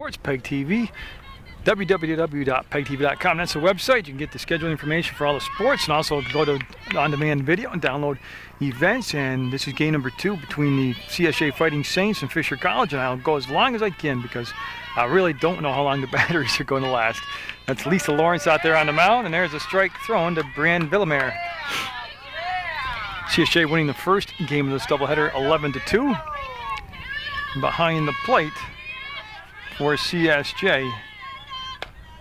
Sports PEGTV, www.pegtv.com. That's the website. You can get the scheduling information for all the sports and also go to on-demand video and download events. And this is game number 2 between the CSJ Fighting Saints and Fisher College. And I'll go as long as I can because I really don't know how long the batteries are going to last. That's Lisa Lawrence out there on the mound, and there's a strike thrown to Brian Villamere. CSJ winning the first game of this doubleheader 11-2. Behind the plate for CSJ,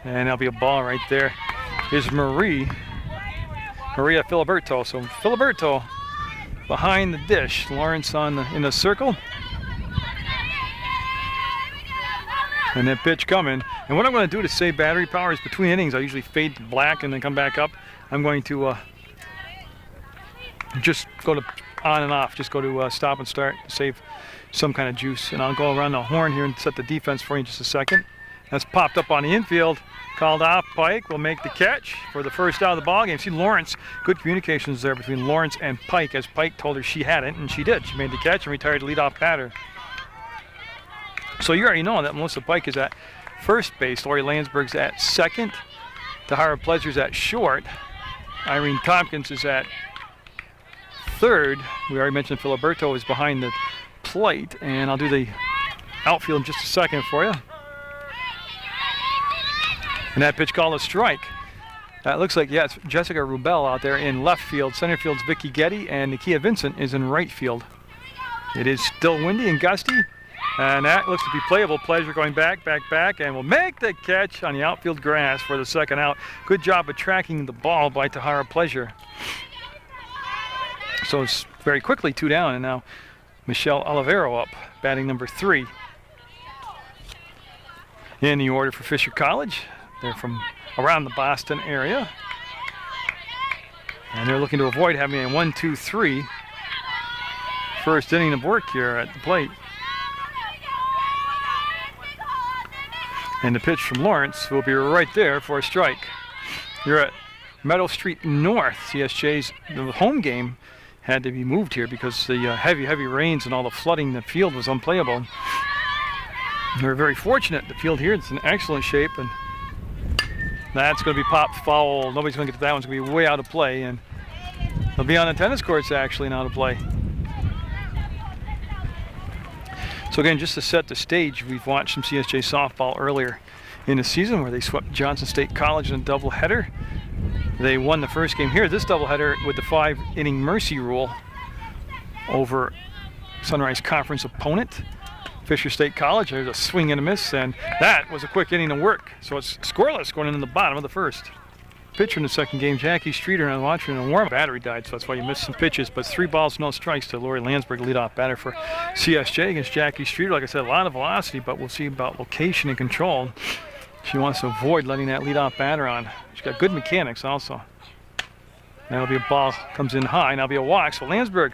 and there'll be a ball right there. Here's Maria Filiberto. So Filiberto behind the dish. Lawrence in the circle, and that pitch coming. And what I'm going to do to save battery power is between innings I usually fade to black and then come back up. I'm going to just go to on and off, just go to stop and start to save some kind of juice. And I'll go around the horn here and set the defense for you in just a second. That's popped up on the infield, called off. Pike will make the catch for the first out of the ball game. See Lawrence, good communications there between Lawrence and Pike, as Pike told her she hadn't, and she did. She made the catch and retired the leadoff batter. So you already know that Melissa Pike is at first base, Lori Landsberg's at second, Tahara Pleasure's at short, Irene Tompkins is at third. We already mentioned Filiberto is behind the plate, and I'll do the outfield in just a second for you. And that pitch called a strike. That looks like, yeah, it's Jessica Rubel out there in left field. Center field's Vicky Getty, and Nakia Vincent is in right field. It is still windy and gusty, and that looks to be playable. Pleasure going back, and will make the catch on the outfield grass for the second out. Good job of tracking the ball by Tahara Pleasure. So it's very quickly 2 down, and now Michelle Olivero up, batting number 3. In the order for Fisher College, they're from around the Boston area, and they're looking to avoid having a 1-2-3 first inning of work here at the plate. And the pitch from Lawrence will be right there for a strike. You're at Meadow Street North. CSJ's the home game had to be moved here because the heavy rains and all the flooding. The field was unplayable. They're very fortunate. The field here is in excellent shape, and that's going to be popped foul. Nobody's going to get to that. One's going to be way out of play, and they'll be on the tennis courts actually and out of play. So again, just to set the stage, we've watched some CSJ softball earlier in the season where they swept Johnson State College in a doubleheader. They won the first game here, this doubleheader, with the 5-inning mercy rule over Sunrise Conference opponent, Fisher State College. There's a swing and a miss, and that was a quick inning of work. So it's scoreless going into the bottom of the first. Pitcher in the second game, Jackie Streeter, and I'm watching a warm battery died, so that's why you missed some pitches. But 3 balls, no strikes to Lori Landsberg, leadoff batter for CSJ against Jackie Streeter. Like I said, a lot of velocity, but we'll see about location and control. She wants to avoid letting that leadoff batter on. She's got good mechanics also. That'll be a ball, comes in high, and that'll be a walk. So Landsberg,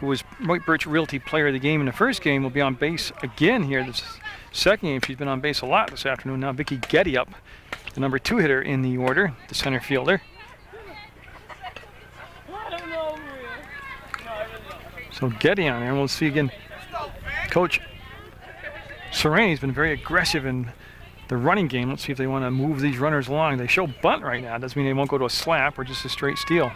who was White Birch Realty Player of the Game in the first game, will be on base again here this second game. She's been on base a lot this afternoon. Now Vicky Getty up, the number 2 hitter in the order, the center fielder. So Getty on there, and we'll see again. Coach Serrani's been very aggressive in the running game. Let's see if they want to move these runners along. They show bunt right now. Doesn't mean they won't go to a slap or just a straight steal.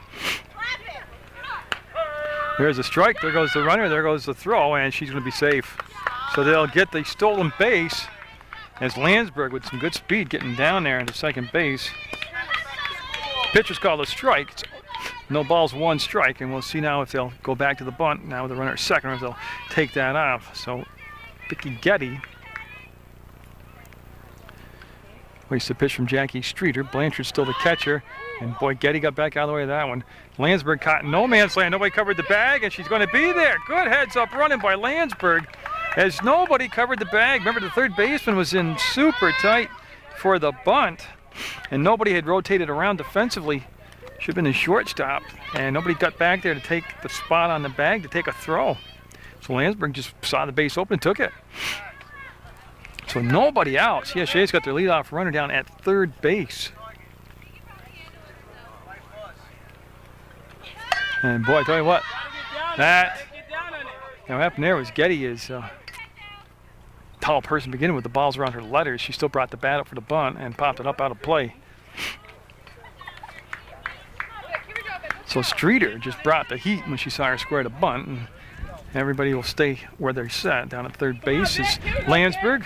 There's a strike. There goes the runner. There goes the throw, and she's going to be safe. So they'll get the stolen base as Landsberg with some good speed getting down there into second base. Pitch is called a strike. It's no balls, 1 strike, and we'll see now if they'll go back to the bunt now with the runner at second or if they'll take that off. So Vicky Getty waits the pitch from Jackie Streeter. Blanchard's still the catcher, and boy, Getty got back out of the way of that one. Landsberg caught no man's land. Nobody covered the bag, and she's going to be there. Good heads-up running by Landsberg as nobody covered the bag. Remember, the third baseman was in super tight for the bunt, and nobody had rotated around defensively. Should have been the shortstop, and nobody got back there to take the spot on the bag to take a throw. So Landsberg just saw the base open and took it. So nobody out. CSJ's got their leadoff runner down at third base. And boy, I tell you what, what happened there was Getty is tall person beginning with. The ball's around her letters. She still brought the bat up for the bunt and popped it up out of play. So Streeter just brought the heat when she saw her square the bunt, and everybody will stay where they're set. Down at third base is Landsberg.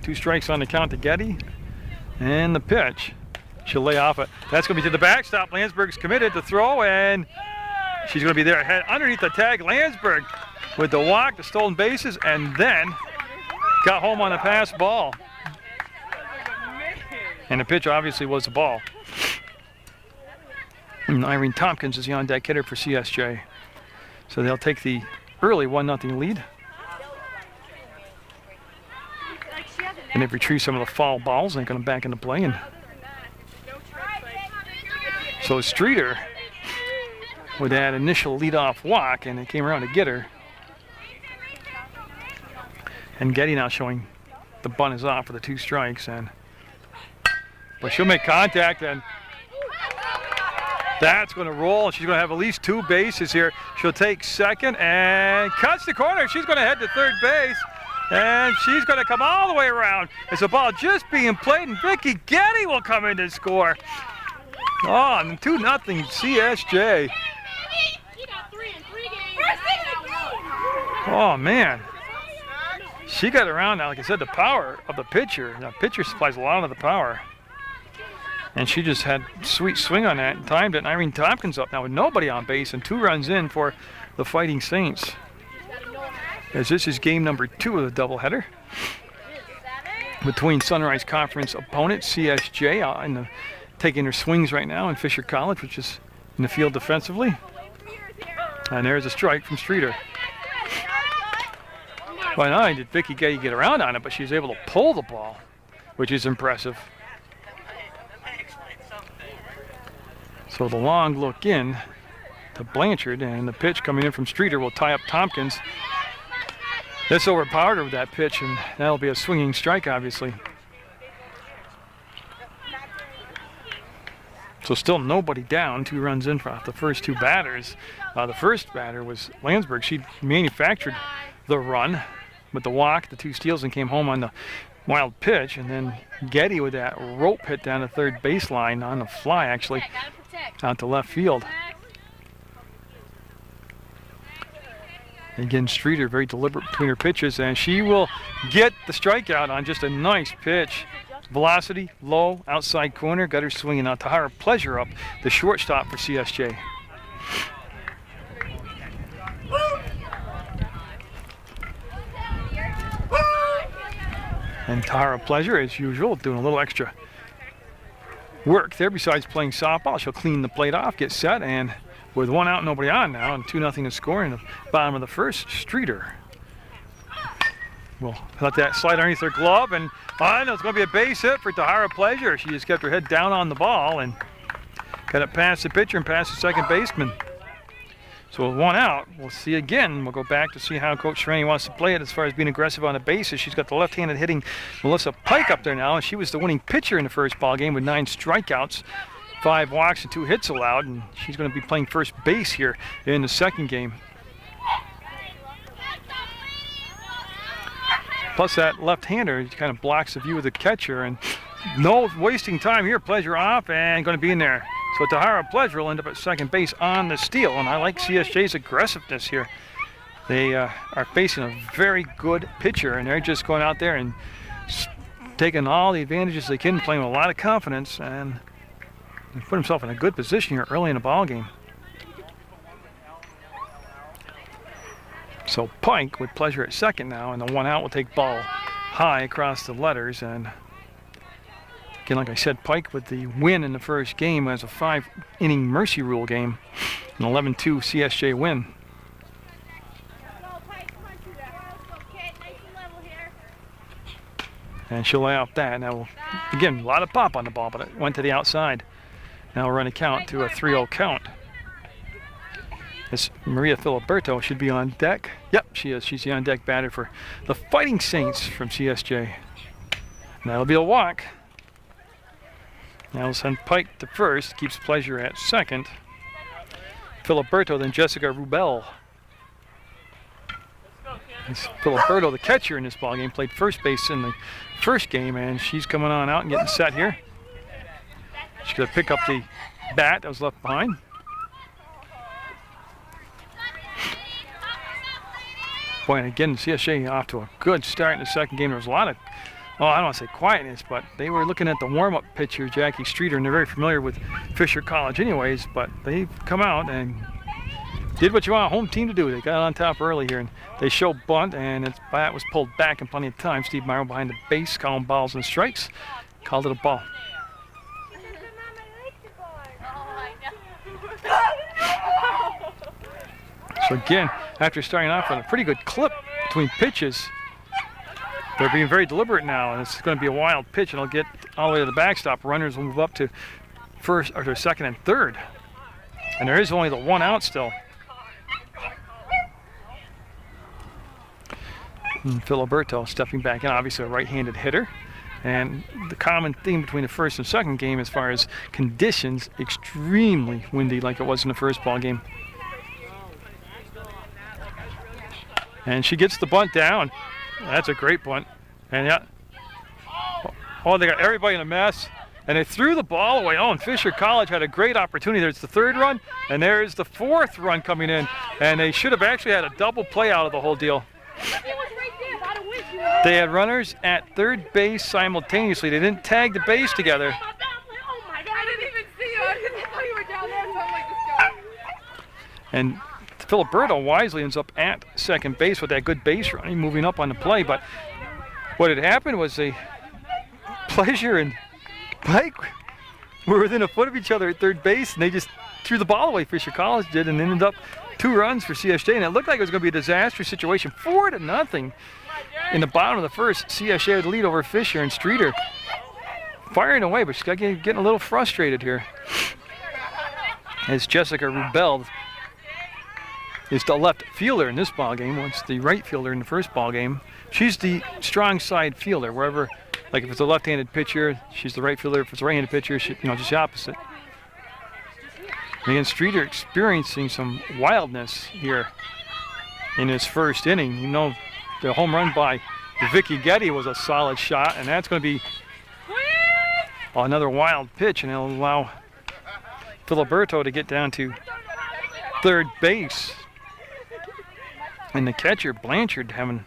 2 strikes on the count to Getty. And the pitch. She'll lay off it. That's going to be to the backstop. Landsberg's committed to throw, and she's going to be there ahead underneath the tag. Landsberg with the walk, the stolen bases, and then got home on a pass ball. And the pitch obviously was a ball. And Irene Tompkins is the on-deck hitter for CSJ. So they'll take the early 1-0 lead. And they've retrieved some of the foul balls and they're going to back into play. And so Streeter with that initial leadoff walk, and they came around to get her. And Getty now showing the bunt is off for the 2 strikes. But she'll make contact, and that's going to roll, and she's going to have at least 2 bases here. She'll take second and cuts the corner. She's going to head to third base, and she's going to come all the way around. It's a ball just being played, and Vicky Getty will come in to score. Oh, and 2-0 CSJ. Oh, man. She got around now. Like I said, the power of the pitcher. The pitcher supplies a lot of the power. And she just had sweet swing on that and timed it. And Irene Tompkins up now with nobody on base and 2 runs in for the Fighting Saints. As this is game number 2 of the doubleheader between Sunrise Conference opponent CSJ taking their swings right now, and Fisher College, which is in the field defensively. And there's a strike from Streeter. Well, not only did Vicky Getty get around on it, but she was able to pull the ball, which is impressive. So the long look in to Blanchard, and the pitch coming in from Streeter will tie up Tompkins. This overpowered her with that pitch, and that'll be a swinging strike, obviously. So still nobody down, 2 runs in for the first 2 batters. The first batter was Landsberg. She manufactured the run with the walk, the 2 steals, and came home on the wild pitch. And then Getty with that rope hit down the third baseline on the fly, actually, out to left field. Again, Streeter very deliberate between her pitches, and she will get the strikeout on just a nice pitch. Velocity, low, outside corner, got her swinging out. Tahara Pleasure up, the shortstop for CSJ. And Tahara Pleasure, as usual, doing a little extra work there besides playing softball. She'll clean the plate off, get set, and with 1 out, nobody on now, and 2-0 to score in the bottom of the first, Streeter will let that slide underneath her glove, and it's going to be a base hit for Tahara Pleasure. She just kept her head down on the ball and got it past the pitcher and past the second baseman. So with 1 out, we'll see again. We'll go back to see how Coach Serrani wants to play it as far as being aggressive on the bases. She's got the left-handed hitting Melissa Pike up there now, and she was the winning pitcher in the first ball game with 9 strikeouts, 5 walks, and 2 hits allowed, and she's going to be playing first base here in the second game. Plus that left-hander kind of blocks the view of the catcher, and no wasting time here. Pleasure off and going to be in there. So Tahara Pleasure will end up at second base on the steal, and I like CSJ's aggressiveness here. They are facing a very good pitcher, and they're just going out there and taking all the advantages they can, playing with a lot of confidence, and put himself in a good position here early in the ball game. So Pike with Pleasure at second now, and the 1 out will take ball high across the letters. And again, like I said, Pike with the win in the first game as a 5-inning mercy rule game, an 11-2 CSJ win. And she'll lay off that. Now, again, a lot of pop on the ball, but it went to the outside. Now we'll run a count to a 3-0 count. This Maria Filiberto should be on deck. Yep, she is. She's the on-deck batter for the Fighting Saints from CSJ. And that'll be a walk. Now we'll send Pike to first. Keeps Pleasure at second. Filiberto, then Jessica Rubel. It's Filiberto, the catcher in this ball game, played first base in the first game, and she's coming on out and getting set here. She's going to pick up the bat that was left behind. Boy, and again, CSJ off to a good start in the second game. There was a lot of, well, I don't want to say quietness, but they were looking at the warm-up pitcher, Jackie Streeter, and they're very familiar with Fisher College anyways, but they've come out and did what you want a home team to do. They got on top early here, and they show bunt, and its bat was pulled back in plenty of time. Steve Meyer behind the base, calling balls and strikes, called it a ball. So again, after starting off on a pretty good clip between pitches, they're being very deliberate now, and it's going to be a wild pitch, and it'll get all the way to the backstop. Runners will move up to first or to second and third, and there is only the one out still. And Filiberto stepping back in, obviously a right-handed hitter. And the common theme between the first and second game as far as conditions, extremely windy like it was in the first ball game. And she gets the bunt down. That's a great bunt. And yeah, oh, they got everybody in a mess. And they threw the ball away. Oh, and Fisher College had a great opportunity. There's the third run, and there's the fourth run coming in. And they should have actually had a double play out of the whole deal. They had runners at third base simultaneously. They didn't tag the base together. Oh my God, I didn't even see you. I didn't know you were down there, so I'm like, this guy. And Filiberto wisely ends up at second base with that good base running, moving up on the play. But what had happened was Pleasure and Pike were within a foot of each other at third base, and they just threw the ball away, Fisher College did, and ended up 2 runs for CSJ. And it looked like it was going to be a disastrous situation, 4-0. In the bottom of the first, CSJ had the lead over Fisher, and Streeter firing away, but she's getting a little frustrated here. As Jessica Rubel is the left fielder in this ball game, once the right fielder in the first ball game. She's the strong side fielder, wherever, like if it's a left-handed pitcher, she's the right fielder. If it's a right-handed pitcher, just the opposite. And again, Streeter experiencing some wildness here in his first inning. You know, the home run by Vicky Getty was a solid shot, and that's going to be another wild pitch, and it'll allow Filiberto to get down to third base. And the catcher, Blanchard, having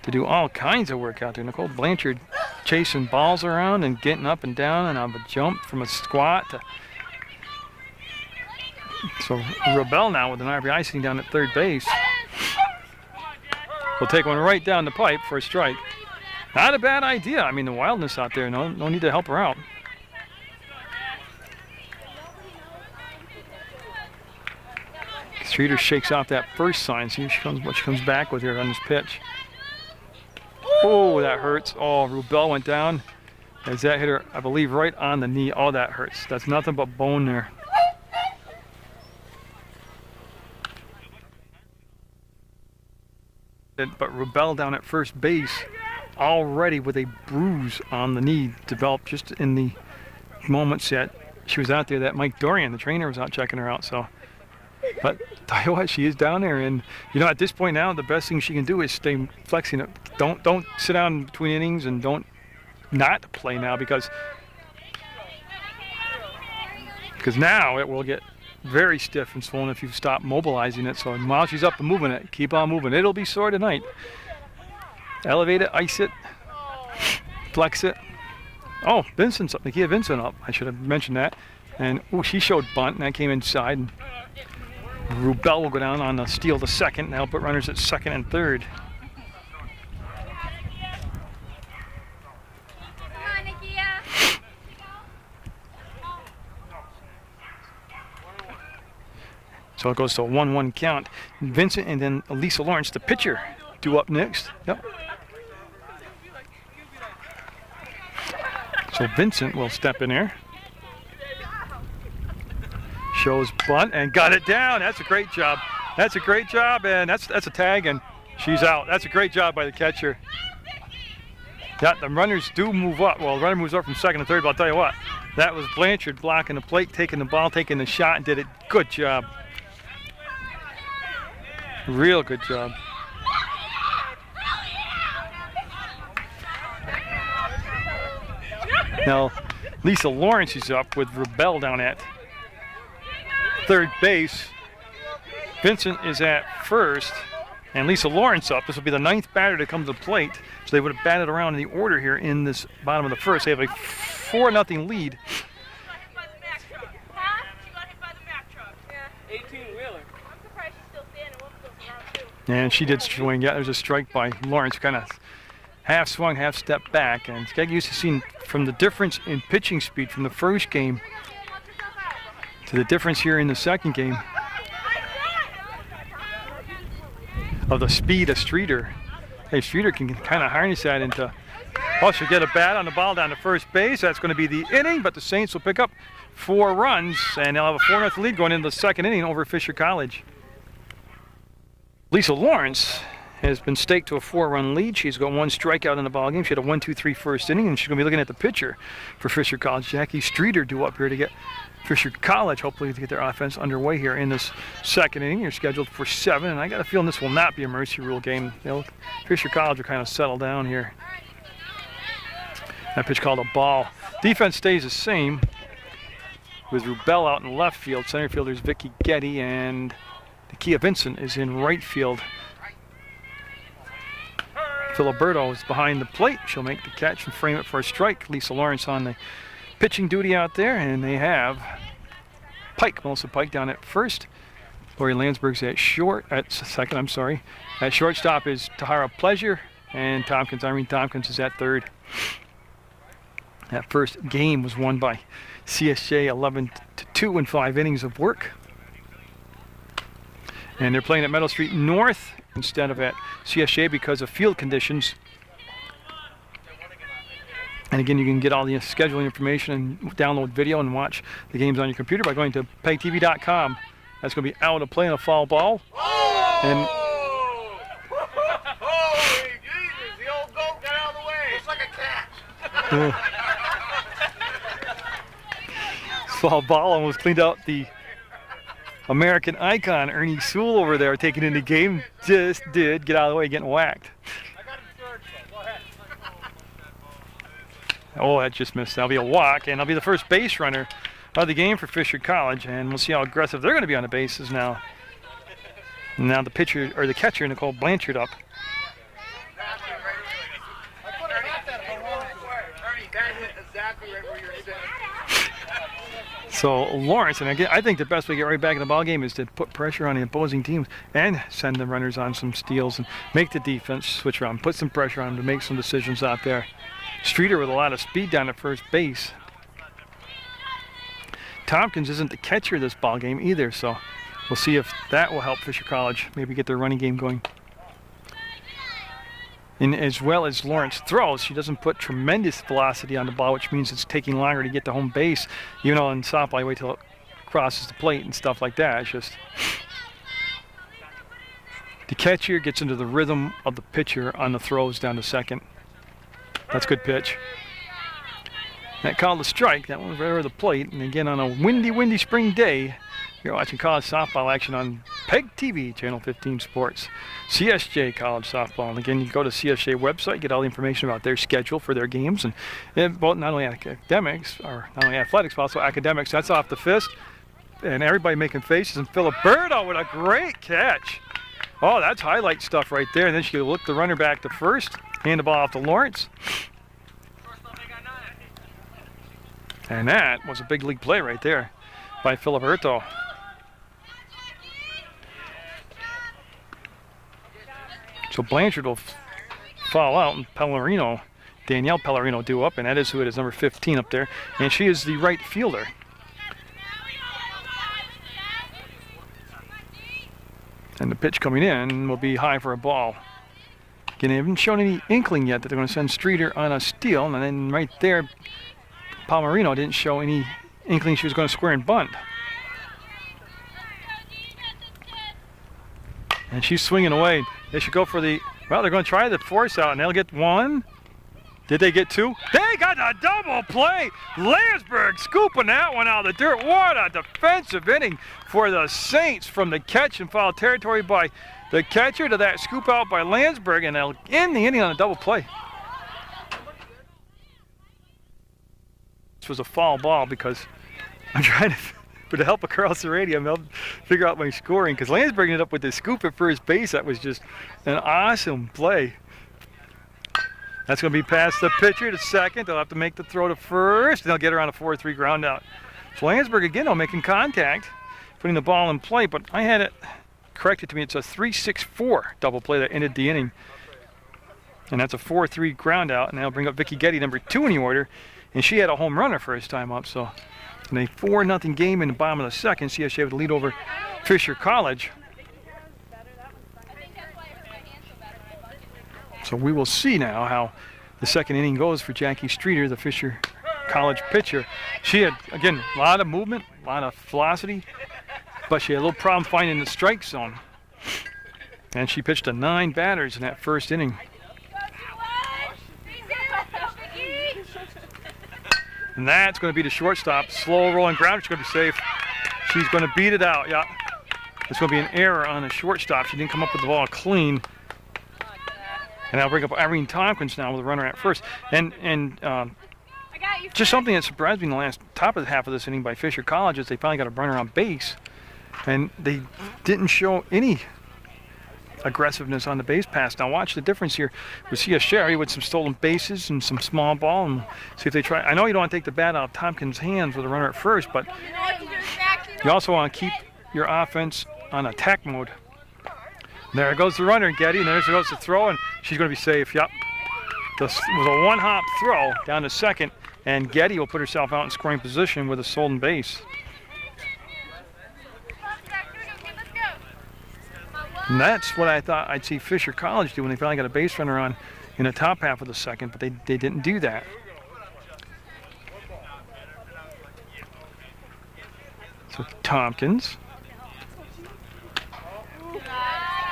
to do all kinds of work out there. Nicole Blanchard chasing balls around and getting up and down and on a jump from a squat to. So Rubel now with an RBI sitting down at third base. We'll take one right down the pipe for a strike. Not a bad idea. I mean, the wildness out there, no need to help her out. Streeter shakes off that first sign. See what she comes back with here on this pitch. Oh, that hurts. Oh, Rubel went down. As that hit her, I believe, right on the knee. Oh, that hurts. That's nothing but bone there. But Rubel down at first base already with a bruise on the knee developed just in the moments that she was out there. That Mike Dorian, the trainer, was out checking her out. So, but tell you what, she is down there, and at this point now, the best thing she can do is stay flexing it. Don't sit down between innings, and don't not play now because now it will get very stiff and swollen if you stop mobilizing it. So while she's up and moving it, keep on moving. It'll be sore tonight. Elevate it, ice it, flex it. Oh, Vincent's up. Nakia Vincent up. I should have mentioned that. And she showed bunt, and that came inside. And Rubel will go down on the steal the second, and that'll put runners at second and third. So it goes to a 1-1 count. Vincent and then Lisa Lawrence, the pitcher, due up next. Yep. So Vincent will step in there. Shows bunt and got it down. That's a great job. That's a great job, and that's a tag, and she's out. That's a great job by the catcher. Yeah, the runners do move up. Well, the runner moves up from second to third, but I'll tell you what. That was Blanchard blocking the plate, taking the ball, taking the shot, and did it. Good job. Real good job. Now, Lisa Lawrence is up with Rebel down at third base. Vincent is at first, and Lisa Lawrence up. This will be the 9th batter to come to the plate. So they would have batted around in the order here in this bottom of the first. They have a 4-0 lead. 18-wheeler. I'm surprised she's still standing. What's going on too? And she did swing. Yeah, there's a strike by Lawrence. Kind of half swung, half stepped back. And it's got used to seeing from the difference in pitching speed from the first game to the difference here in the second game of the speed of Streeter. Hey, Streeter can kind of harness that into, oh, she'll get a bat on the ball down to first base. That's going to be the inning, but the Saints will pick up 4 runs, and they'll have a 4-0 lead going into the second inning over Fisher College. Lisa Lawrence has been staked to a 4-run lead. She's got 1 strikeout in the ball game. She had a 1-2-3 first inning, and she's going to be looking at the pitcher for Fisher College. Jackie Streeter due up here to get Fisher College, hopefully to get their offense underway here in this second inning. You're scheduled for 7, and I got a feeling this will not be a mercy rule game. Fisher College will kind of settle down here. That pitch called a ball. Defense stays the same with Rubel out in left field. Center fielder's Vicky Getty, and Nakia Vincent is in right field. Filiberto is behind the plate. She'll make the catch and frame it for a strike. Lisa Lawrence on the pitching duty out there, and they have Melissa Pike down at first. Lori Landsberg's at second. At shortstop is Tahara Pleasure, and Irene Tompkins is at third. That first game was won by CSJ 11-2 in 5 innings of work. And they're playing at Meadow Street North instead of at CSJ because of field conditions. And again, you can get all the scheduling information and download video and watch the games on your computer by going to PEGTV.com. That's going to be out of play on a foul ball. Oh! And holy Jesus, the old goat got out of the way. It's like a catch. Foul ball almost cleaned out the American icon, Ernie Sewell, over there, taking in the game. Just did get out of the way, getting whacked. I got him third, so go ahead. Oh, that just missed. That'll be a walk, and that'll be the first base runner of the game for Fisher College, and we'll see how aggressive they're going to be on the bases now. Now the pitcher, or the catcher, Nicole Blanchard up. So Lawrence, and again, I think the best way to get right back in the ball game is to put pressure on the opposing teams and send the runners on some steals and make the defense switch around, put some pressure on them to make some decisions out there. Streeter with a lot of speed down at first base. Tompkins isn't the catcher this ball game either, so we'll see if that will help Fisher College maybe get their running game going. And as well as Lawrence throws, she doesn't put tremendous velocity on the ball, which means it's taking longer to get to home base. You know, in softball, you wait till it crosses the plate and stuff like that. It's just the catcher gets into the rhythm of the pitcher on the throws down to second. That's a good pitch. That called a strike. That one was right over the plate. And again, on a windy spring day, you're watching college softball action on PEGTV, Channel 15 Sports. CSJ College Softball. And again, you go to CSJ website, get all the information about their schedule for their games. And both not only academics, or not only athletics, but also academics. That's off the fist. And everybody making faces. And Filiberto with a great catch. Oh, that's highlight stuff right there. And then she looked the runner back to first. Hand the ball off to Lawrence. And that was a big league play right there by Filiberto. So Blanchard will fall out, and Danielle Pellerino due up, and that is who it is, number 15 up there. And she is the right fielder. And the pitch coming in will be high for a ball. Again, they haven't shown any inkling yet that they're going to send Streeter on a steal, and then right there, Palmerino didn't show any inkling she was going to square and bunt. And she's swinging away. They should go for the, well, they're going to try the force out, and they'll get one. Did they get two? They got a double play. Landsberg scooping that one out of the dirt. What a defensive inning for the Saints from the catch and foul territory by the catcher to that scoop out by Landsberg, and they'll end the inning on a double play. this was a foul ball because I'm trying to, with the help of Carl Serrati, I'm helping figure out my scoring because Lance's bringing it up with the scoop at first base. That was just an awesome play. That's going to be past the pitcher to second. They'll have to make the throw to first, and they'll get her on a 4-3 ground out. So Landsberg again, though, making contact, putting the ball in play, but I had it corrected to me. It's a 3-6-4 double play that ended the inning. And that's a 4-3 ground out, and that'll bring up Vicky Getty, number 2 in the order, and she had a home run her first time up. So in a 4-0 game in the bottom of the second, CSJ with the lead over Fisher College. So we will see now how the second inning goes for Jackie Streeter, the Fisher College pitcher. She had, again, a lot of movement, a lot of velocity, but she had a little problem finding the strike zone. And she pitched to 9 batters in that first inning. And that's going to be the shortstop. Slow rolling ground. She's going to be safe. She's going to beat it out. Yeah. There's going to be an error on the shortstop. She didn't come up with the ball clean. And I'll bring up Irene Tompkins now with a runner at first. And just something that surprised me in the last top of the half of this inning by Fisher College is they finally got a runner on base. And they didn't show any aggressiveness on the base pass. Now watch the difference here with CSJ with some stolen bases and some small ball, and see if they try. I know you don't want to take the bat out of Tompkins' hands with a runner at first, but you also want to keep your offense on attack mode. There goes the runner, Getty, and there goes the throw, and she's going to be safe. Yep. This was a one-hop throw down to second, and Getty will put herself out in scoring position with a stolen base. And that's what I thought I'd see Fisher College do when they finally got a base runner on in the top half of the second, but they didn't do that. So Tompkins.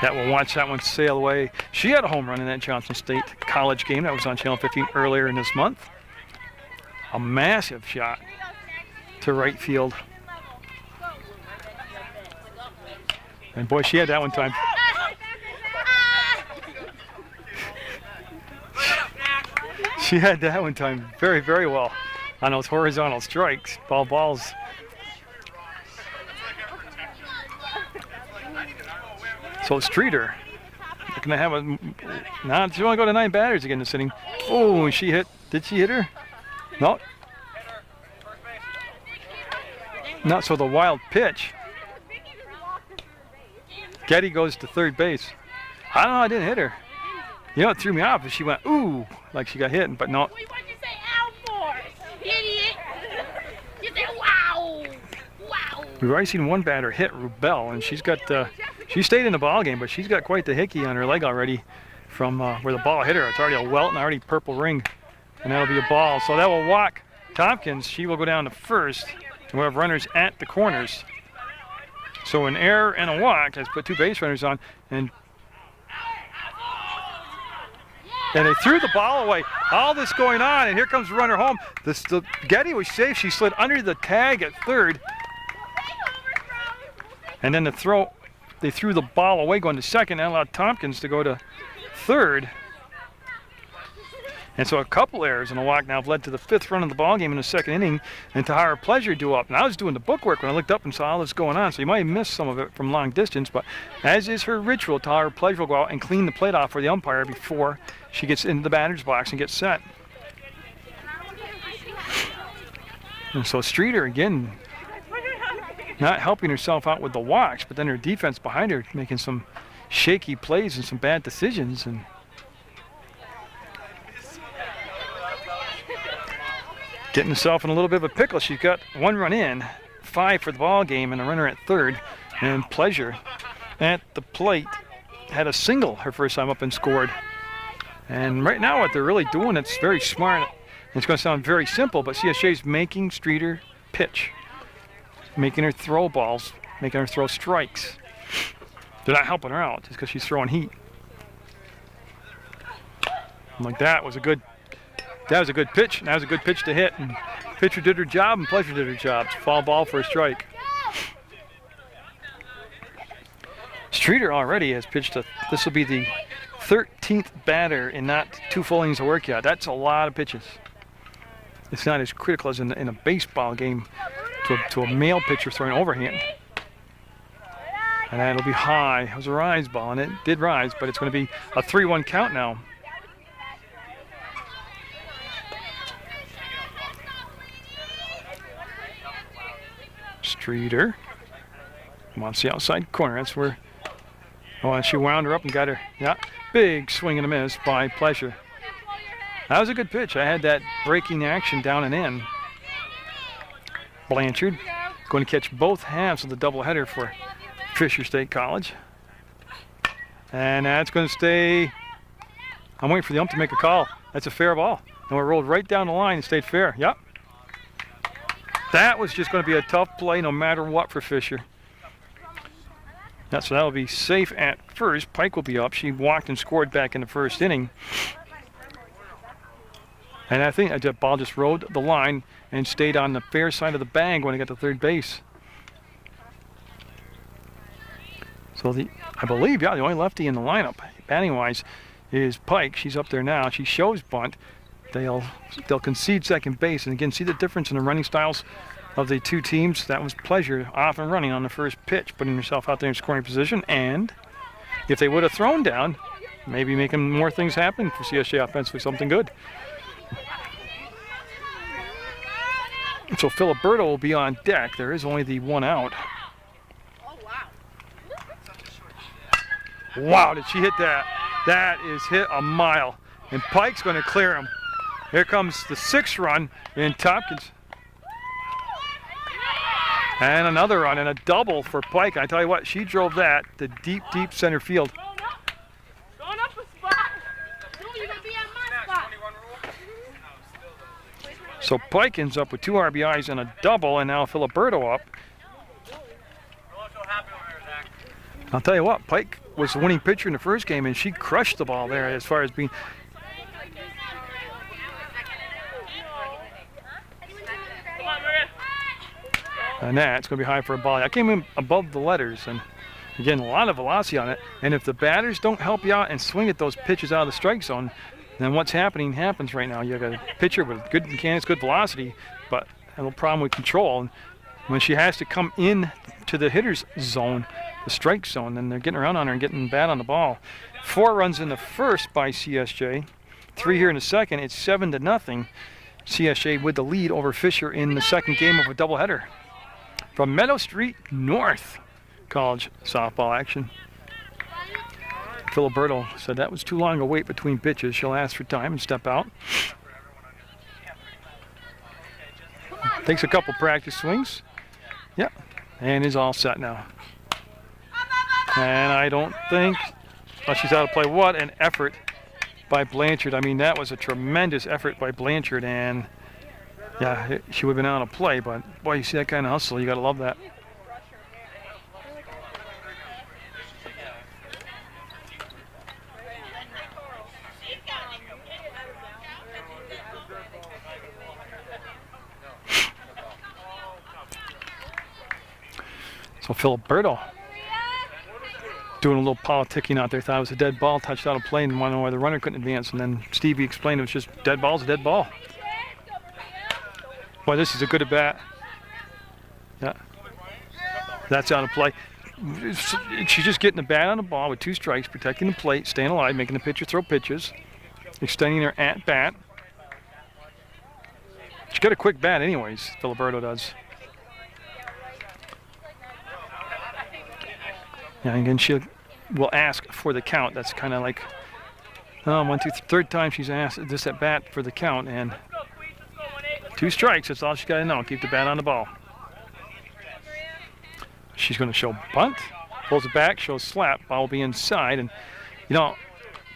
That will watch that one sail away. She had a home run in that Johnson State College game that was on Channel 15 earlier in this month. A massive shot to right field. And boy, she had that one time. She had that one time very, very well on those horizontal strikes, balls. So Streeter looking to have a, now she want to go to 9 batters again this inning. Oh, she hit, did she hit her? No. Not so the wild pitch. Getty goes to third base. I don't know, I didn't hit her. You know, it threw me off if she went, ooh, like she got hit, but no. Wait, what'd you say ow for? Idiot. You said wow. Wow. We've already seen one batter hit Rubel, and she's got, she stayed in the ball game, but she's got quite the hickey on her leg already from where the ball hit her. It's already a welt and already purple ring, and that'll be a ball. So that will walk Tompkins. She will go down to first, and we'll have runners at the corners. So an error and a walk has put 2 base runners on, and they threw the ball away. All this going on, and here comes the runner home. The Getty was safe. She slid under the tag at third, and then they threw the ball away going to second and allowed Tompkins to go to third. And so a couple errors and a walk now have led to the 5th run of the ball game in the second inning, and Tahara Pleasure due up. And I was doing the bookwork when I looked up and saw all this going on, so you might have missed some of it from long distance, but as is her ritual, Tahara Pleasure will go out and clean the plate off for the umpire before she gets into the batter's box and gets set. And so Streeter, again, not helping herself out with the walks, but then her defense behind her making some shaky plays and some bad decisions. And getting herself in a little bit of a pickle. She's got 1 run in, 5 for the ball game, and a runner at third. And Pleasure at the plate had a single her first time up and scored. And right now what they're really doing, it's very smart. It's going to sound very simple, but CSJ's making Streeter pitch, making her throw balls, making her throw strikes. They're not helping her out just because she's throwing heat. And like that was a good pitch. That was a good pitch to hit. And pitcher did her job and Pleasure did her job. It's a foul ball for a strike. Streeter already has pitched this will be the 13th batter in not 2 full innings of work yet. That's a lot of pitches. it's not as critical as in a baseball game to a male pitcher throwing overhand. And that'll be high. It was a rise ball, and it did rise, but it's going to be a 3-1 count now. Streeter wants the outside corner. That's where, oh, and she wound her up and got her. Yeah, big swing and a miss by Pleasure. That was a good pitch. I had that breaking action down and in. Blanchard going to catch both halves of the doubleheader for Fisher State College. And that's going to stay. I'm waiting for the ump to make a call. That's a fair ball. And it rolled right down the line and stayed fair. Yep. That was just going to be a tough play no matter what for Fisher. Yeah, so that'll be safe at first. Pike will be up. She walked and scored back in the first inning. And I think that ball just rode the line and stayed on the fair side of the bag when it got to third base. So I believe, yeah, the only lefty in the lineup, batting-wise, is Pike. She's up there now. She shows bunt. They'll concede second base. And again, see the difference in the running styles of the two teams. That was Pleasure off and running on the first pitch, putting herself out there in scoring position. And if they would have thrown down, maybe making more things happen for CSJ offensively, something good. So Filiberto will be on deck. There is only the one out. Wow, did she hit that? That is hit a mile. And Pike's going to clear him. Here comes the 6th run in Tompkins. And another run and a double for Pike. I tell you what, she drove that to deep, deep center field. Going up a spot. You're going to be on my spot. So Pike ends up with 2 RBIs and a double, and now Filiberto up. I'll tell you what, Pike was the winning pitcher in the first game, and she crushed the ball there as far as being. And that's going to be high for a ball. I came in above the letters, and again, a lot of velocity on it. And if the batters don't help you out and swing at those pitches out of the strike zone, then what's happening happens right now. You got a pitcher with good mechanics, good velocity, but a little problem with control. And when she has to come in to the hitter's zone, the strike zone, then they're getting around on her and getting bad on the ball. 4 runs in the first by CSJ, 3 here in the second. It's 7-0. CSJ with the lead over Fisher in the second game of a doubleheader. From Meadow Street North, college softball action. Filiberto said that was too long a wait between pitches. She'll ask for time and step out. Takes a couple practice swings. Yep, and is all set now. And I don't think, oh, she's out of play. What an effort by Blanchard. I mean, that was a tremendous effort by Blanchard, and yeah, she would have been out of play, but boy, you see that kind of hustle, you got to love that. So Filiberto doing a little politicking out there. Thought it was a dead ball, touched out of play, and wanted to know why the runner couldn't advance. And then Stevie explained it was just dead ball's a dead ball. Boy, this is a good at bat. Yeah, that's out of play. She's just getting the bat on the ball with 2 strikes, protecting the plate, staying alive, making the pitcher throw pitches, extending her at bat. She's got a quick bat, anyways. Filiberto does. Yeah, and again, she will ask for the count. That's kind of like, third time she's asked this at bat for the count, and 2 strikes. That's all she's got to know. Keep the bat on the ball. She's going to show bunt, pulls it back, shows slap. Ball will be inside, and you know,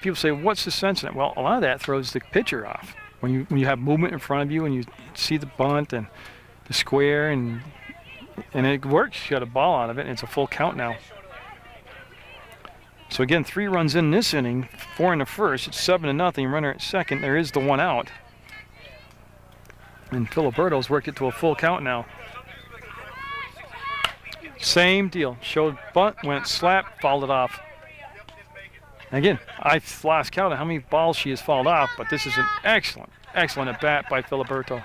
people say, "What's the sense in it?" Well, a lot of that throws the pitcher off. When you have movement in front of you and you see the bunt and the square, and it works. She got a ball out of it, and it's a full count now. So again, 3 runs in this inning, 4 in the first. It's 7-0. Runner at second. There is the 1 out. And Filiberto's worked it to a full count now. Same deal. Showed bunt, went slap, fouled it off. Again, I've lost count of how many balls she has fouled off, but this is an excellent at bat by Filiberto.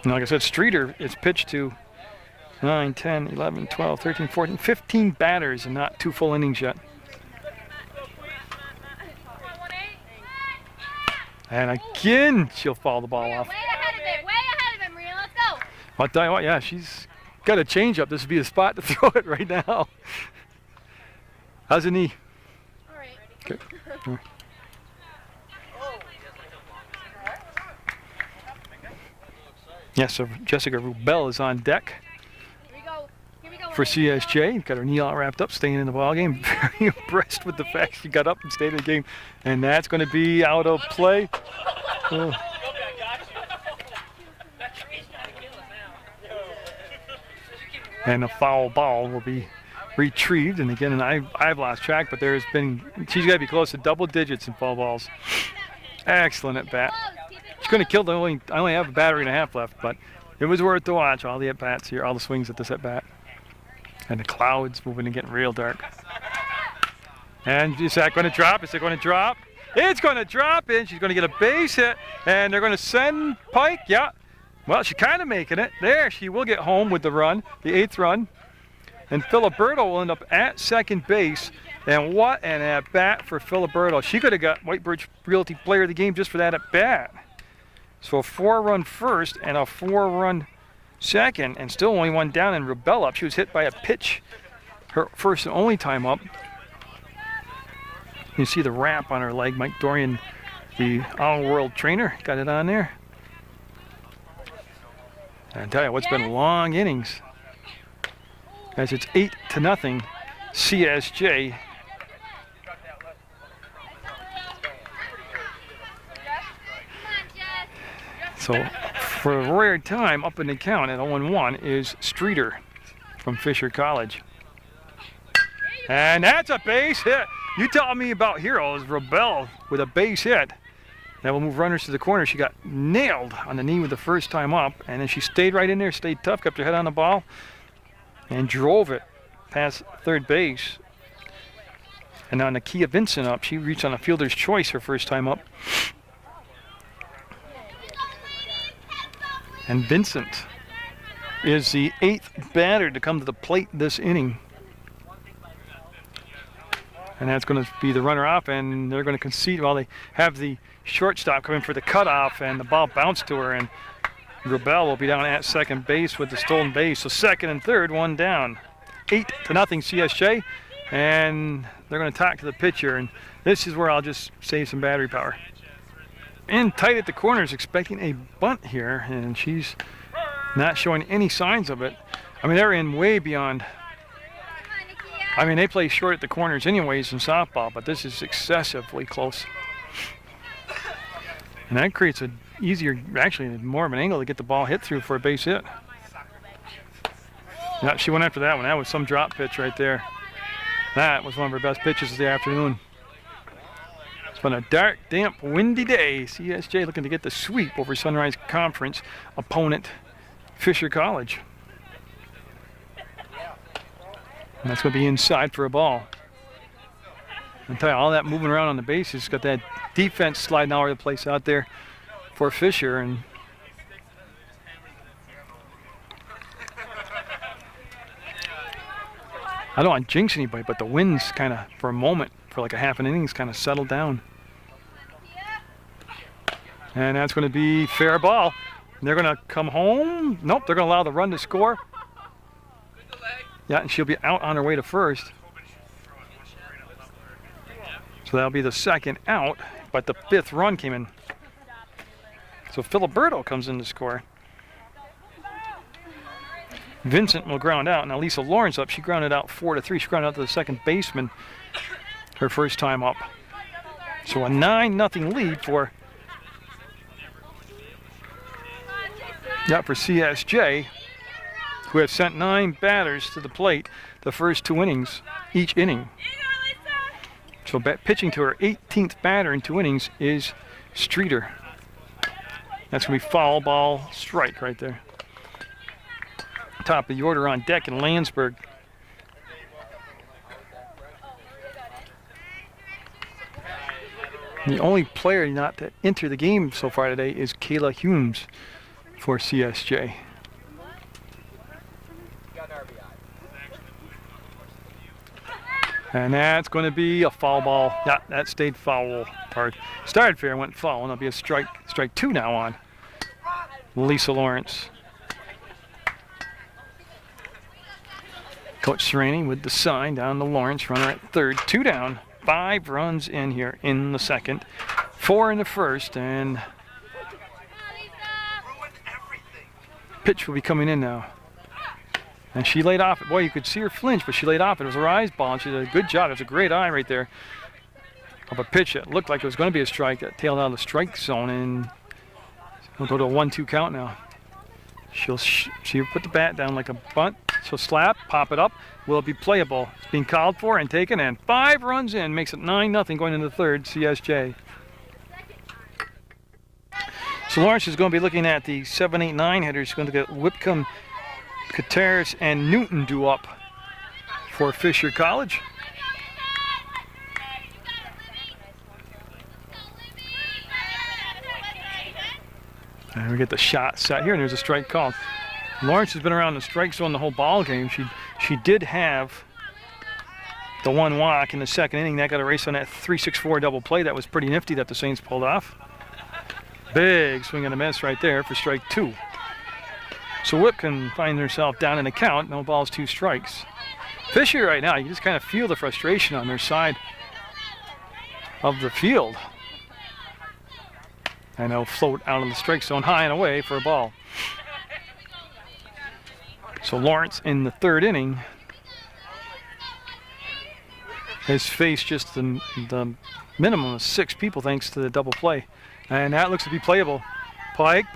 And like I said, Streeter is pitched to 9, 10, 11, 12, 13, 14, 15 batters and not 2 full innings yet. And again, she'll foul the ball off. Way ahead of him, Rhea. Let's go. I'll tell you what, yeah, she's got a changeup. This would be the spot to throw it right now. How's the knee? All right. Okay. Yes, so Jessica Rubel is on deck Here we go. Here we go. for CSJ. Got her knee all wrapped up, staying in the ball game. Very impressed with the fact she got up and stayed in the game. And that's going to be out of play. Oh. And a foul ball will be retrieved. And again, and I've lost track, but there's been, she's got to be close to double digits in foul balls. Excellent at bat. She's going to kill I only have a battery and a half left, but it was worth the watch. All the at bats here, all the swings at this at bat. And the clouds moving and getting real dark. And is that going to drop? Is it going to drop? It's going to drop in. She's going to get a base hit, and they're going to send Pike. Yeah. Well, she's kind of making it. There, she will get home with the run, the 8th run. And Filiberto will end up at second base. And what an at-bat for Filiberto. She could have got White Birch Realty Player of the Game just for that at-bat. So a 4-run first and a 4-run second, and still only one down, and Rubel up. She was hit by a pitch her first and only time up. You see the wrap on her leg. Mike Dorian, the all-world trainer, got it on there. And I tell you, what's been long innings. As it's 8-0, CSJ. So for a rare time, up in the count at 0-1 is Streeter from Fisher College. And that's a base hit. You tell me about heroes. Rubel with a base hit. That will move runners to the corner. She got nailed on the knee with the first time up, and then she stayed right in there, stayed tough, kept her head on the ball, and drove it past third base. And now Nakia Vincent up. She reached on a fielder's choice her first time up. And Vincent is the 8th batter to come to the plate this inning. And that's going to be the runner off, and they're going to concede while they have the shortstop coming for the cutoff, and the ball bounced to her, and Rubel will be down at second base with the stolen base. So second and third, one down. 8-0 CSJ, and they're going to talk to the pitcher, and this is where I'll just save some battery power. In tight at the corners, expecting a bunt here, and she's not showing any signs of it. I mean, they're in way beyond. I mean, they play short at the corners anyways in softball, but this is excessively close. And that creates an easier, actually more of an angle to get the ball hit through for a base hit. Yeah, she went after that one. That was some drop pitch right there. That was one of her best pitches of the afternoon. It's been a dark, damp, windy day. CSJ looking to get the sweep over Sunrise Conference opponent, Fisher College. And that's going to be inside for a ball. I'll tell you, all that moving around on the bases, got that defense sliding all over the place out there for Fisher. And I don't want to jinx anybody, but the winds kind of, for a moment, for like a half an innings, kind of settled down. And that's going to be fair ball. And they're going to come home. Nope, they're going to allow the run to score. Yeah, and she'll be out on her way to first. So that'll be the second out, but the 5th run came in. So Filiberto comes in to score. Vincent will ground out. Now Lisa Lawrence up. She grounded out 4-3. She grounded out to the second baseman her first time up. So a 9-0 lead for CSJ, who have sent 9 batters to the plate the first 2 innings, each inning. So pitching to her 18th batter in 2 innings is Streeter. That's going to be foul ball strike right there. Top of the order on deck in Landsberg. The only player not to enter the game so far today is Kayla Humes. for CSJ. And that's going to be a foul ball. Yeah, that stayed foul. Started fair, went foul, and it'll be a strike 2 now on Lisa Lawrence. Coach Serrani with the sign down to Lawrence, runner at third, 2 down, 5 runs in here in the second, 4 in the first, and pitch will be coming in now. And she laid off it. Boy, you could see her flinch, but she laid off it. It was her eyes ball, and she did a good job. It was a great eye right there of a pitch that looked like it was going to be a strike that tailed out of the strike zone, and we'll go to a 1-2 count now. She'll put the bat down like a bunt. She'll slap, pop it up. Will it be playable? It's being called for and taken, and 5 runs in, makes it 9-0 going into the third, CSJ. So Lawrence is going to be looking at the 7, 8, 9 hitters. She's going to get Whitcomb, Kateris, and Newton due up for Fisher College. And we get the shot set here, and there's a strike called. Lawrence has been around the strike zone the whole ball game. She did have the 1 walk in the second inning. That got erased on that 3-6-4 double play. That was pretty nifty that the Saints pulled off. Big swing and a miss right there for strike 2. So Whitcomb finds herself down in the count. No balls, 2 strikes. Fisher right now, you can just kind of feel the frustration on their side of the field. And they'll float out of the strike zone high and away for a ball. So Lawrence in the third inning has faced just the minimum of 6 people thanks to the double play. And that looks to be playable. Pike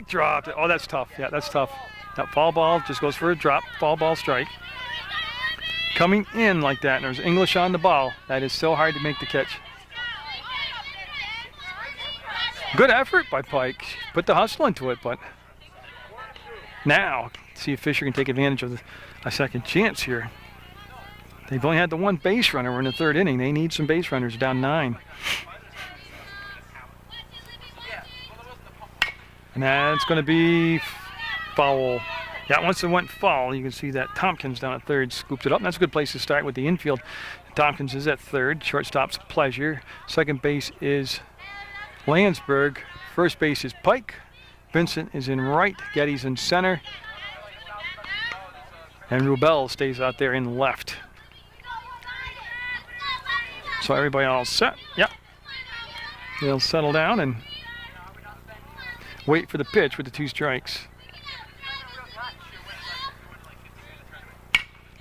dropped it. Oh, that's tough. Yeah, that's tough. That foul ball just goes for a drop. Foul ball strike. Coming in like that, and there's English on the ball. That is so hard to make the catch. Good effort by Pike. Put the hustle into it, but now see if Fisher can take advantage of a second chance here. They've only had the 1 base runner. We're in the third inning. They need some base runners, down 9. And that's going to be foul. Yeah, once it went foul, you can see that Tompkins down at third scooped it up. And that's a good place to start with the infield. Tompkins is at third. Shortstop's Pleasure. Second base is Landsberg. First base is Pike. Vincent is in right. Getty's in center. And Rubel stays out there in left. So everybody all set. Yep. They'll settle down and wait for the pitch with the 2 strikes.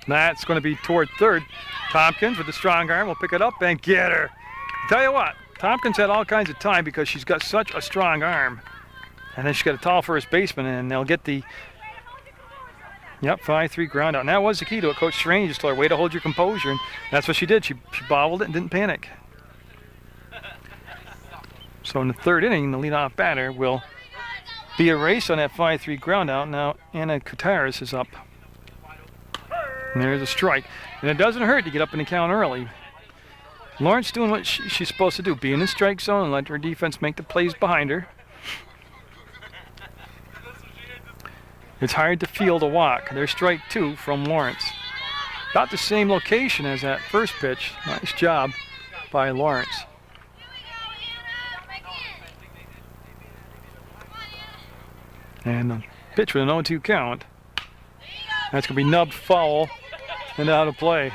That's going to be toward third. Tompkins with the strong arm will pick it up and get her. Tell you what, Tompkins had all kinds of time because she's got such a strong arm. And then she's got a tall first baseman, and they'll get the 5-3 ground out. And that was the key to it. Coach Serrani just told her, way to hold your composure. And that's what she did. She bobbled it and didn't panic. So in the third inning, the leadoff batter will be a race on that 5-3 ground out. Now Anna Kutaris is up. And there's a strike. And it doesn't hurt to get up in the count early. Lawrence doing what she's supposed to do. Be in the strike zone and let her defense make the plays behind her. It's hard to field a walk. There's strike 2 from Lawrence. About the same location as that first pitch. Nice job by Lawrence. And the pitch with an 0-2 count. That's going to be nubbed foul and out of play.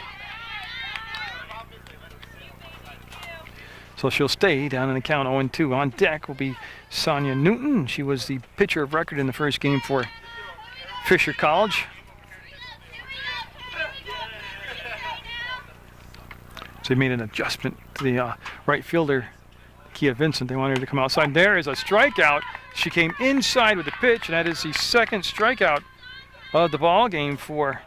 So she'll stay down in the count 0-2. On deck will be Sonia Newton. She was the pitcher of record in the first game for Fisher College. So they made an adjustment to the right fielder, Kia Vincent. They wanted her to come outside. There is a strikeout. She came inside with the pitch, and that is the second strikeout of the ball game for